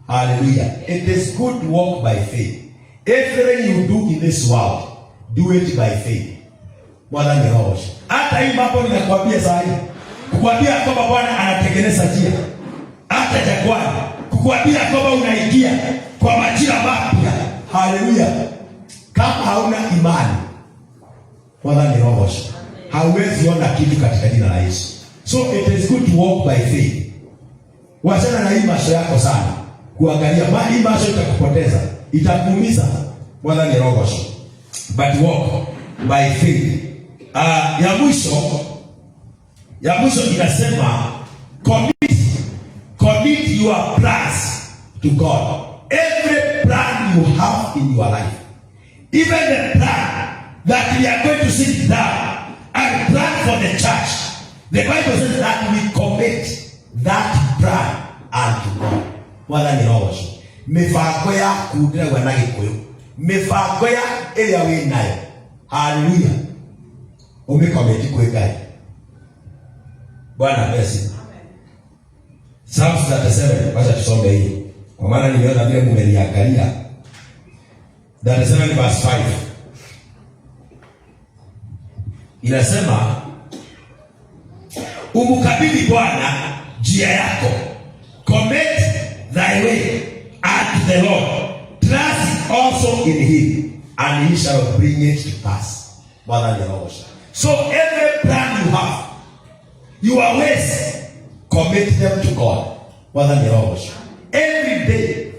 Hallelujah. It is good to walk by faith. Everything you do in this world, do it by faith. Bwana ni roho. Hata hii mambo ninakwambia sasa hivi, kukwambia kwamba Bwana anatengeneza njia. Hata jangwani, kukwambia kwamba unaingia kwa majira mapya. Haleluya. Kama hauna imani, Bwana ni roho. Hauwezi ona kitu katika jina la Yesu. So it is good to walk by faith. Wachana na hii macho yako sana. Kuangalia hii macho itakupoteza, itakuumiza. Bwana ni roho. But walk by faith. Ya mwisho inasema commit your plans to God. Every plan you have in your life, even the plan that we are going to sit down and plan for the church, the Bible says that we commit that plan unto God. Wala ni roho. Mipango ya kudira wanage koyo. Mipango ya area we nayo. Hallelujah. Umekometi kuekai. Bwana bless. Psalms 37, wacha tusome hii. Kwa maana nimeona vile mmeniangalia. 37 verse 5. Inasema umukabidhi Bwana njia yako. Commit thy way unto the Lord. Trust also in him, and he shall bring it to pass. Bwana ni roho. So every plan you have, your ways, commit them to God. Bwana ni roho. Every day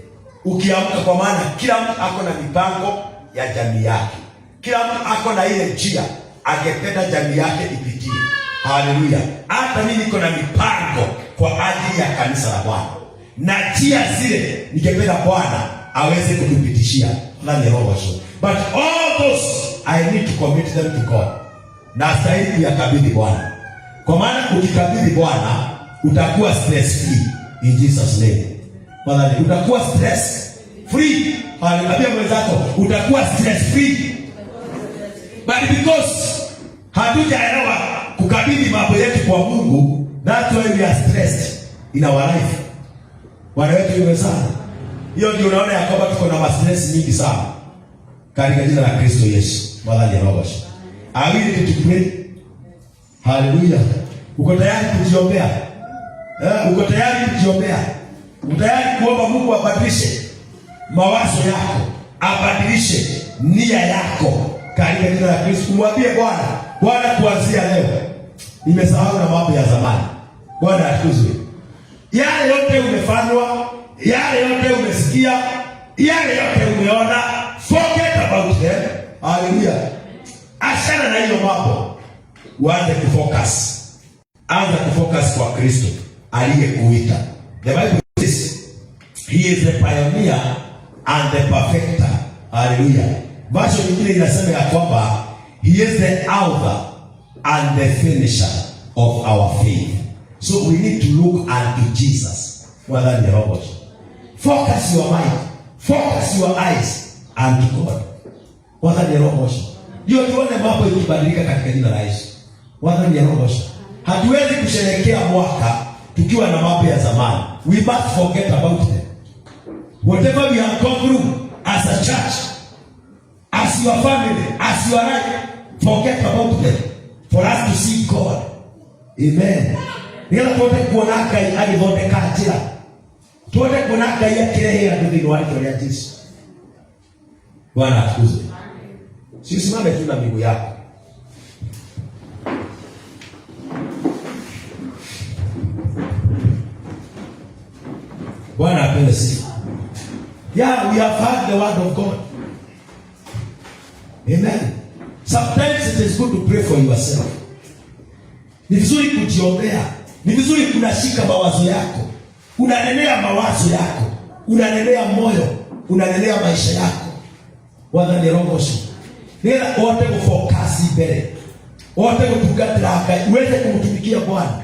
ukiamka, kwa maana kila mtu ako na mipango ya jamii yake. Kila mtu ako na ile njia angependa jamii yake ipitie. Haleluya. Hata mimi niko na mipango kwa ajili ya kanisa la Bwana. Na njia zile ningependa Bwana aweze kutupitishia. Bwana ni roho. But all those I need to commit them to God. Na stahili kuyakabidhi Bwana. Kwa maana ukikabidhi Bwana utakuwa stress free in Jesus name. Bwana, utakuwa stress free. Haleluya. Mwenzako utakuwa stress free. But because hatujaelewa kukabidhi mambo yetu kwa Mungu, that's why we are stressed in our life. Bwana wetu yuwe sana. Hiyo ndio unaona ya kwamba tuko na stress nyingi sana. Katika jina la Kristo Yesu. Bwana ni roho. Are we ready to pray? Hallelujah. Uko tayari kujiombea? Uko tayari kujiombea? Uko tayari kuomba Mungu abadilishe mawazo yako, abadilishe nia yako katika jina la Kristo? Mwambie Bwana, Bwana, kuanzia leo nimesahau na mambo ya zamani. Bwana atukuzwe. Yale yote umefanywa, yale yote umesikia, yale yote umeona, forget about them. Hallelujah. Achana na hiyo mambo. Uanze kufocus. Anza kufocus kwa Kristo aliyekuita. The Bible says he is the pioneer and the perfecter. Hallelujah. Verse nyingine inasema ya kwamba he is the author and the finisher of our faith. So we need to look unto Jesus. Whether the robot. Focus your mind. Focus your eyes unto God. Whether the robot. Ndio tuone mambo ikibadilika katika jina la Yesu. Whether the robot. Hatuwezi kusherehekea mwaka tukiwa na mambo ya zamani. We must forget about them. Whatever we have gone through as a church, as your family, as your life, forget about them for us to see God. Amen. Nila tuote kuonaka alivote kachira. Tuote kuonaka ya kirehe ya ndugu wake ya Yesu. Bwana atukuzwe. Sisimame tu na miguu yako. Bwana apende sifa. Yeah, we have heard the word of God. Amen. Sometimes it is good to pray for yourself. Ni vizuri kujiombea. Ni vizuri kunashika mawazo yako. Unanenea mawazo yako. Unanenea moyo. Unanenea maisha yako. Wadha ni rongoshi. Nila wote kufokasi mbele. Wote kutugatira uweze kumtumikia Bwana.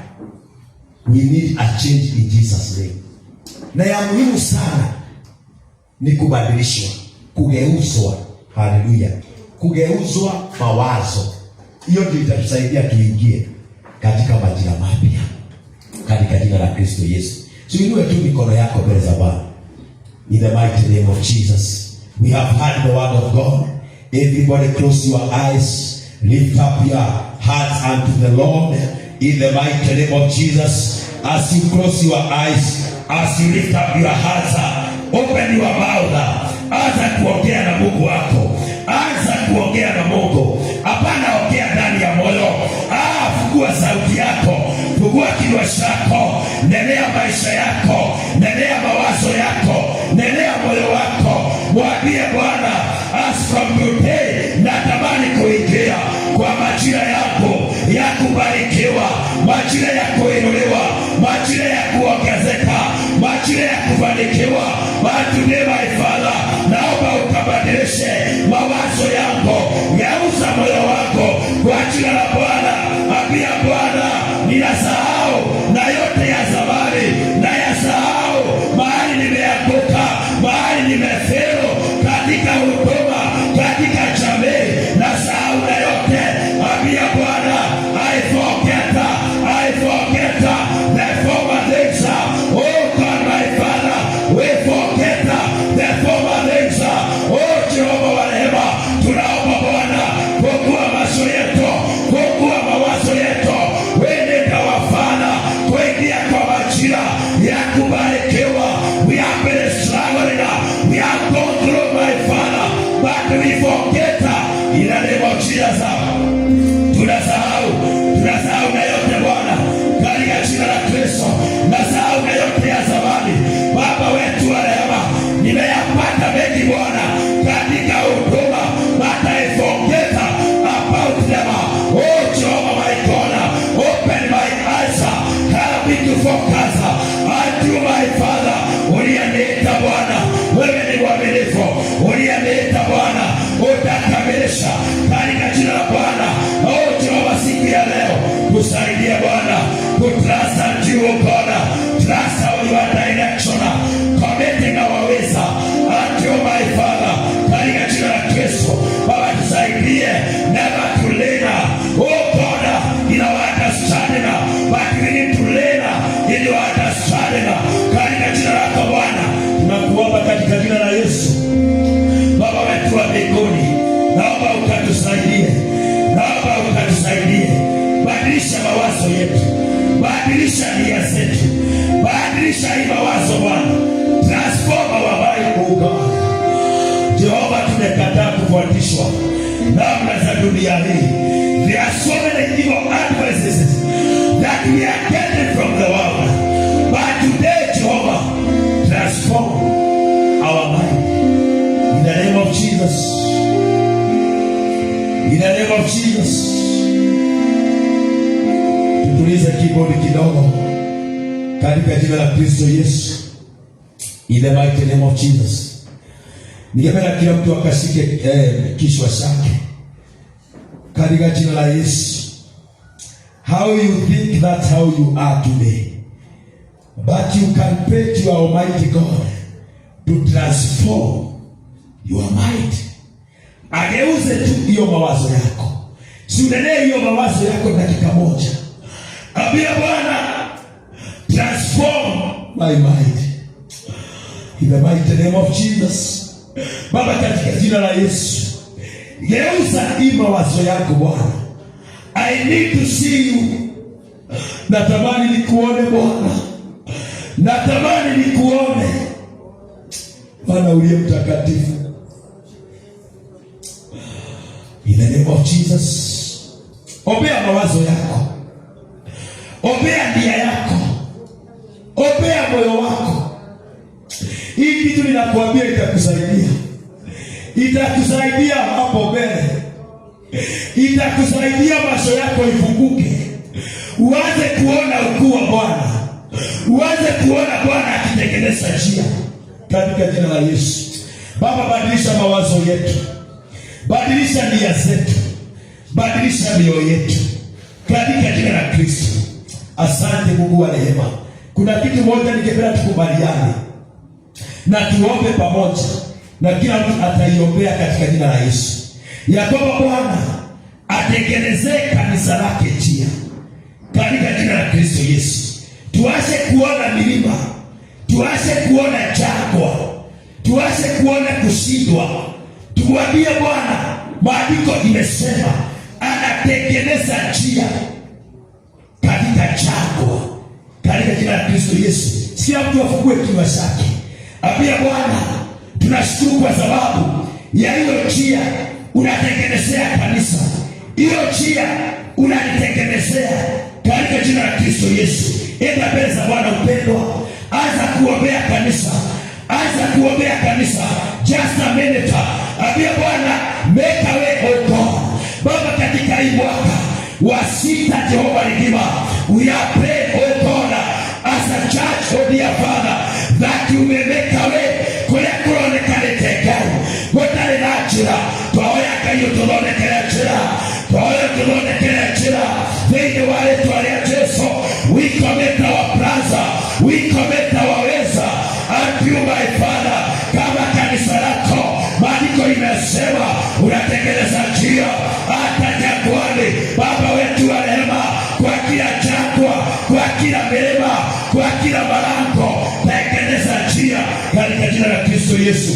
We need a change in Jesus' name. na ya muhimu sana ni kubadilishwa, kugeuzwa. Haleluya, kugeuzwa mawazo. Hiyo ndio itatusaidia tuingie katika majira mapya katika jina la Kristo Yesu. Tuinue tu mikono yako mbele za Bwana. In the mighty name of Jesus, we have heard the word of God. Everybody close your eyes, lift up your hearts unto the Lord in the mighty name of Jesus. As you close your eyes, as you lift up your hearts, open your mouth. Anza kuongea na Mungu wako. Anza kuongea na Mungu. Hapana, ongea ndani ya moyo. Fungua sauti yako. Fungua kinywa chako. Nenea maisha yako. Nenea mawazo yako. Nenea moyo wako. Mwambie Bwana, as from today, natamani kuingia kwa majira yako ya kubarikiwa, majira ya kuinuliwa, majira ya kuongezeka, majira ya kufanikiwa. Today my Father, naomba ukabadilishe mawazo yako, geuza moyo wako kwa jina la Bwana. Ambia Bwana, ninasahau na yote ya zamani, na yasahau mahali nimeanguka, mahali nimefero katika huduma, katika jamii, nasahau na yote. Ambia Bwana, I forget the former things. Oh God my Father, we forget the former things. Oh Jehova wa rehema, tunaomba Bwana, fungua macho yetu, fungua mawazo yetu, wende kawafana kuingia kwa majira ya kubarikiwa. We have been struggling, we have gone through my Father, but we forget in the name of Jesus. Tunasahau na yote Bwana, katika jina la Kristo. Nasahau na yote ya zamani. Baba wetu wa rehema, nimeyapata mengi Bwana katika huduma, but I forget about them. Oh Jehovah my God, open my eyes, help me to focus unto my Father. Uliyeniita Bwana, wewe ni mwaminifu. Uliyeniita Bwana, utakamilisha katika jina la Bwana. Oh Jehova, siku ya leo tusaidie Bwana, kutrust you God, trust your direction, committing our ways unto my Father, katika jina la Kristo. Baba tusaidie, never to lean, oh God, in our understanding, but we need to lean in your understanding, katika jina lako Bwana. Tunakuomba katika jina la Yesu. Baba wetu wa mbinguni, naomba ukatusaidie, naomba ukatusaidie. Badilisha mawazo yetu, badilisha nia zetu, badilisha hii mawazo Bwana. Transform our mind, oh God. Jehova, tumekataa kufuatishwa namna za dunia hii. There are so many evil advices that we are getting from the world. But today, Jehovah, transform our mind. In the name of Jesus. In the name of Jesus. Tutulize kibodi kidogo katika jina la Kristo Yesu. In the mighty name of Jesus. Ningependa kila mtu akashike kichwa chake katika jina la Yesu. How you think, that's how you are today. But you can pray to your Almighty God to transform your mind. Ageuze tu hiyo mawazo yako. Siunenee hiyo mawazo yako dakika moja. Ambia Bwana, transform my mind. In the mighty name of Jesus. Baba, katika jina la Yesu, geuza hii mawazo yako Bwana. I need to see you. Natamani nikuone Bwana. Natamani nikuone Bwana uliye mtakatifu. In the name of Jesus. Ombea mawazo yako, ombea nia yako, ombea moyo wako. Hii kitu ninakuambia itakusaidia. Itakusaidia hapo mbele. Itakusaidia macho yako ifunguke. Uanze kuona ukuu wa Bwana. Uanze kuona Bwana akitengeneza njia katika jina la Yesu. Baba, badilisha mawazo yetu. Badilisha nia zetu. Badilisha mioyo yetu katika jina la Kristo. Asante Mungu wa rehema. kuna kitu moja ningependa tukubaliane na tuombe pamoja, na kila mtu ataiombea katika jina la Yesu, ya kwamba Bwana atengenezee kanisa lake njia katika jina la Kristo Yesu. Tuache kuona milima, tuache kuona jangwa, tuache kuona kushindwa. Tumwambie Bwana, maandiko imesema anatengeneza njia katika jangwa katika jina la Kristo Yesu. Sikia mtu afungue kinywa chake, ambia Bwana, tunashukuru kwa sababu ya hiyo njia unatengenezea kanisa, hiyo njia unanitengenezea katika jina la Kristo Yesu. Enda mbele za Bwana upendwa, anza kuombea kanisa, anza kuombea kanisa. Just a minute, ambia Bwana, make a way, oh God. Baba, katika hii mwaka wa 6 Jehova Redeemer, we are praying, oh God, as a church, oh dear Father, that you may make a way kule kuronekanite Ngai gutari na njira. Twahoya Ngai ututhondekere njira, twahoya ututhondekere njira thĩinĩ wa rĩĩtwa rĩa Jesũ. We commit our plans, we commit our ways unto you, my Father. Kama kanisa lako, maandiko imesema unatengeneza njia hata jangwani. Baba wetu wa rehema, kwa kila jangwa, kwa kila milima, kwa kila malango, tengeneza njia katika jina la Kristo Yesu.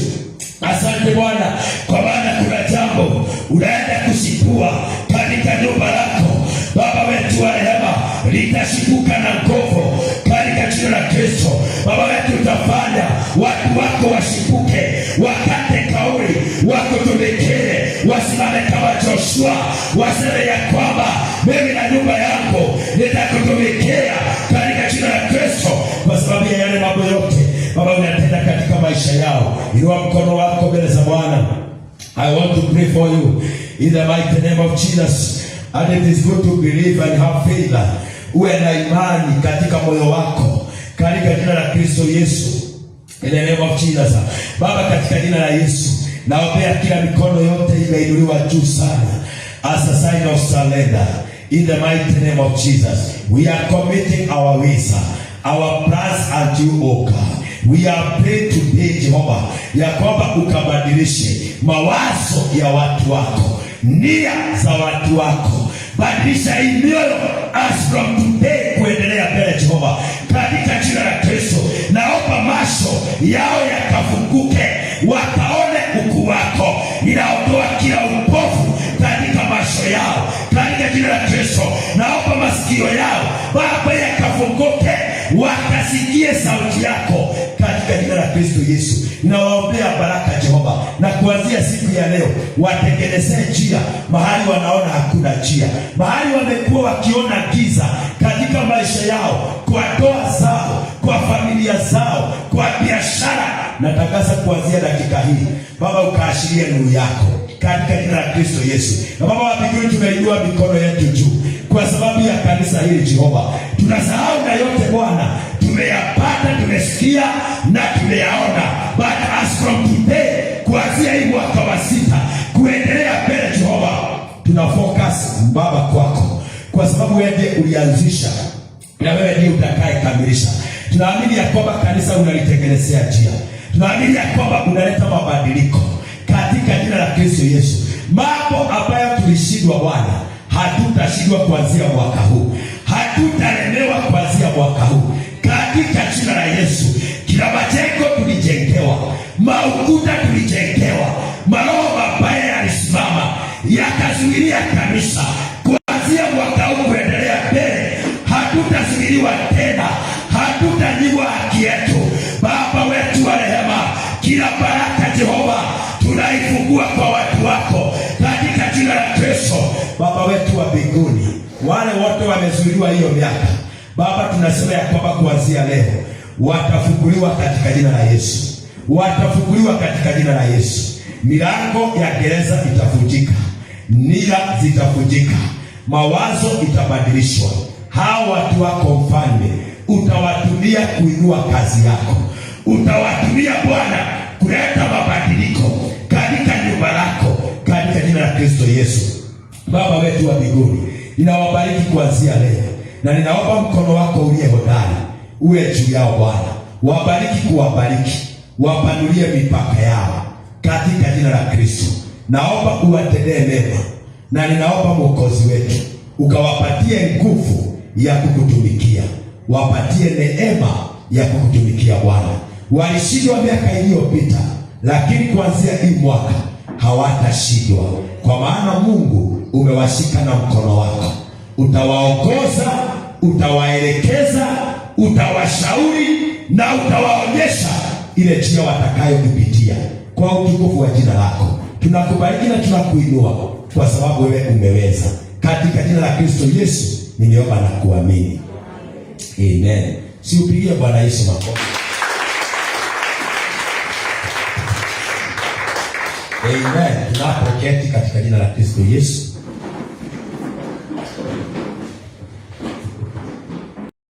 Asante Bwana, kwa maana kuna jambo unaenda kushipua katika nyumba lako. Baba wetu wa rehema, litashipuka na nguvu katika jina la Kristo. Baba wetu, utafanya watu wako washipuke, wakate kauli, wakutumikie, wasimame kama Joshua, waseme ya kwamba mimi na nyumba yangu nitakutumikia katika jina la Kristo. Kwa sababu ya yale mambo yote Baba unatenda katika maisha yao, inua mkono wako mbele za Bwana. I want to pray for you in the mighty name of Jesus. And it is good to believe and have faith. Uwe na imani katika moyo wako katika jina la Kristo Yesu. In the name of Jesus. Baba, katika jina la Yesu, naombea kila mikono yote imeinuliwa juu sana as a sign of surrender. In the mighty name of Jesus, we are committing our ways, our plans unto you, O God. We are praying today, Jehovah, ya kwamba ukabadilishe mawazo ya watu wako, nia za watu wako. Badilisha hii mioyo as from today kuendelea mbele, Jehova, katika jina la Kristo. Naomba macho yao yakafunguke, wakaone ukuu wako. Ninaondoa kila upofu katika macho yao katika jina la Kristo. Naomba masikio yao Baba yakafunguke, wakasikie sauti yako katika jina la Kristo Yesu. Ninawaombea baraka, Jehova, na kuanzia siku ya leo watengenezee njia mahali wanaona hakuna njia, mahali wamekuwa wakiona giza katika maisha yao, kwa ndoa zao, kwa familia zao, kwa biashara. Natangaza kuanzia dakika hii Baba ukaashiria nuru yako katika jina la Kristo Yesu. Na Baba wa mbinguni, tunainua mikono yetu juu kwa sababu ya kanisa hili, Jehova. Tunasahau na yote Bwana, tumeyapata, tumesikia na tumeyaona. But as from today, kuanzia hii mwaka wa 6 kuendelea mbele, Jehova, tuna focus Baba kwako, kwa sababu wewe ndiye ulianzisha na wewe ndiye utakaye kamilisha. Tunaamini ya kwamba kanisa unalitengenezea njia, tunaamini ya kwamba unaleta mabadiliko katika jina la Kristo Yesu. Mambo ambayo tulishindwa Bwana, hatutashindwa kuanzia mwaka huu, hatutalemewa kuanzia mwaka huu katika jina la Yesu. Kila majengo tulijengewa, maukuta tulijengewa, maroho mabaya yalisimama yakazuilia kanisa. Kuanzia mwaka huu kuendelea mbele, hatutazuiliwa tena, hatutanyimwa haki yetu. Baba wetu wa rehema, kila baraka Jehova tunaifungua kwa watu wako katika jina la Kristo. Baba wetu wa mbinguni, wale wote wamezuiliwa hiyo miaka Baba, tunasema ya kwamba kuanzia leo watafunguliwa katika jina la Yesu, watafunguliwa katika jina la Yesu. Milango ya gereza itavunjika, nia zitavunjika, mawazo itabadilishwa. Hao watu wako Mfalme utawatumia kuinua kazi yako, utawatumia Bwana kuleta mabadiliko katika nyumba lako katika jina la Kristo Yesu. Baba wetu wa mbinguni, ninawabariki kuanzia leo, na ninaomba mkono wako uliye hodari uwe juu yao Bwana. Wabariki kuwabariki, wapanulie mipaka yao katika jina la Kristo. Naomba uwatendee mema, na ninaomba Mwokozi wetu ukawapatie nguvu ya kukutumikia, wapatie neema ya kukutumikia Bwana. Walishindwa miaka iliyopita, lakini kuanzia hii mwaka hawatashindwa, kwa maana Mungu umewashika na mkono wako. Utawaongoza, utawaelekeza, utawashauri na utawaonyesha ile njia watakayoipitia, kwa utukufu wa jina lako. Tunakubariki na tunakuinua kwa sababu wewe umeweza. Katika jina la Kristo Yesu nimeomba na kuamini. Amen. Si upigie Bwana Yesu makofi. Amen. Tunapoketi katika jina la Kristo Yesu.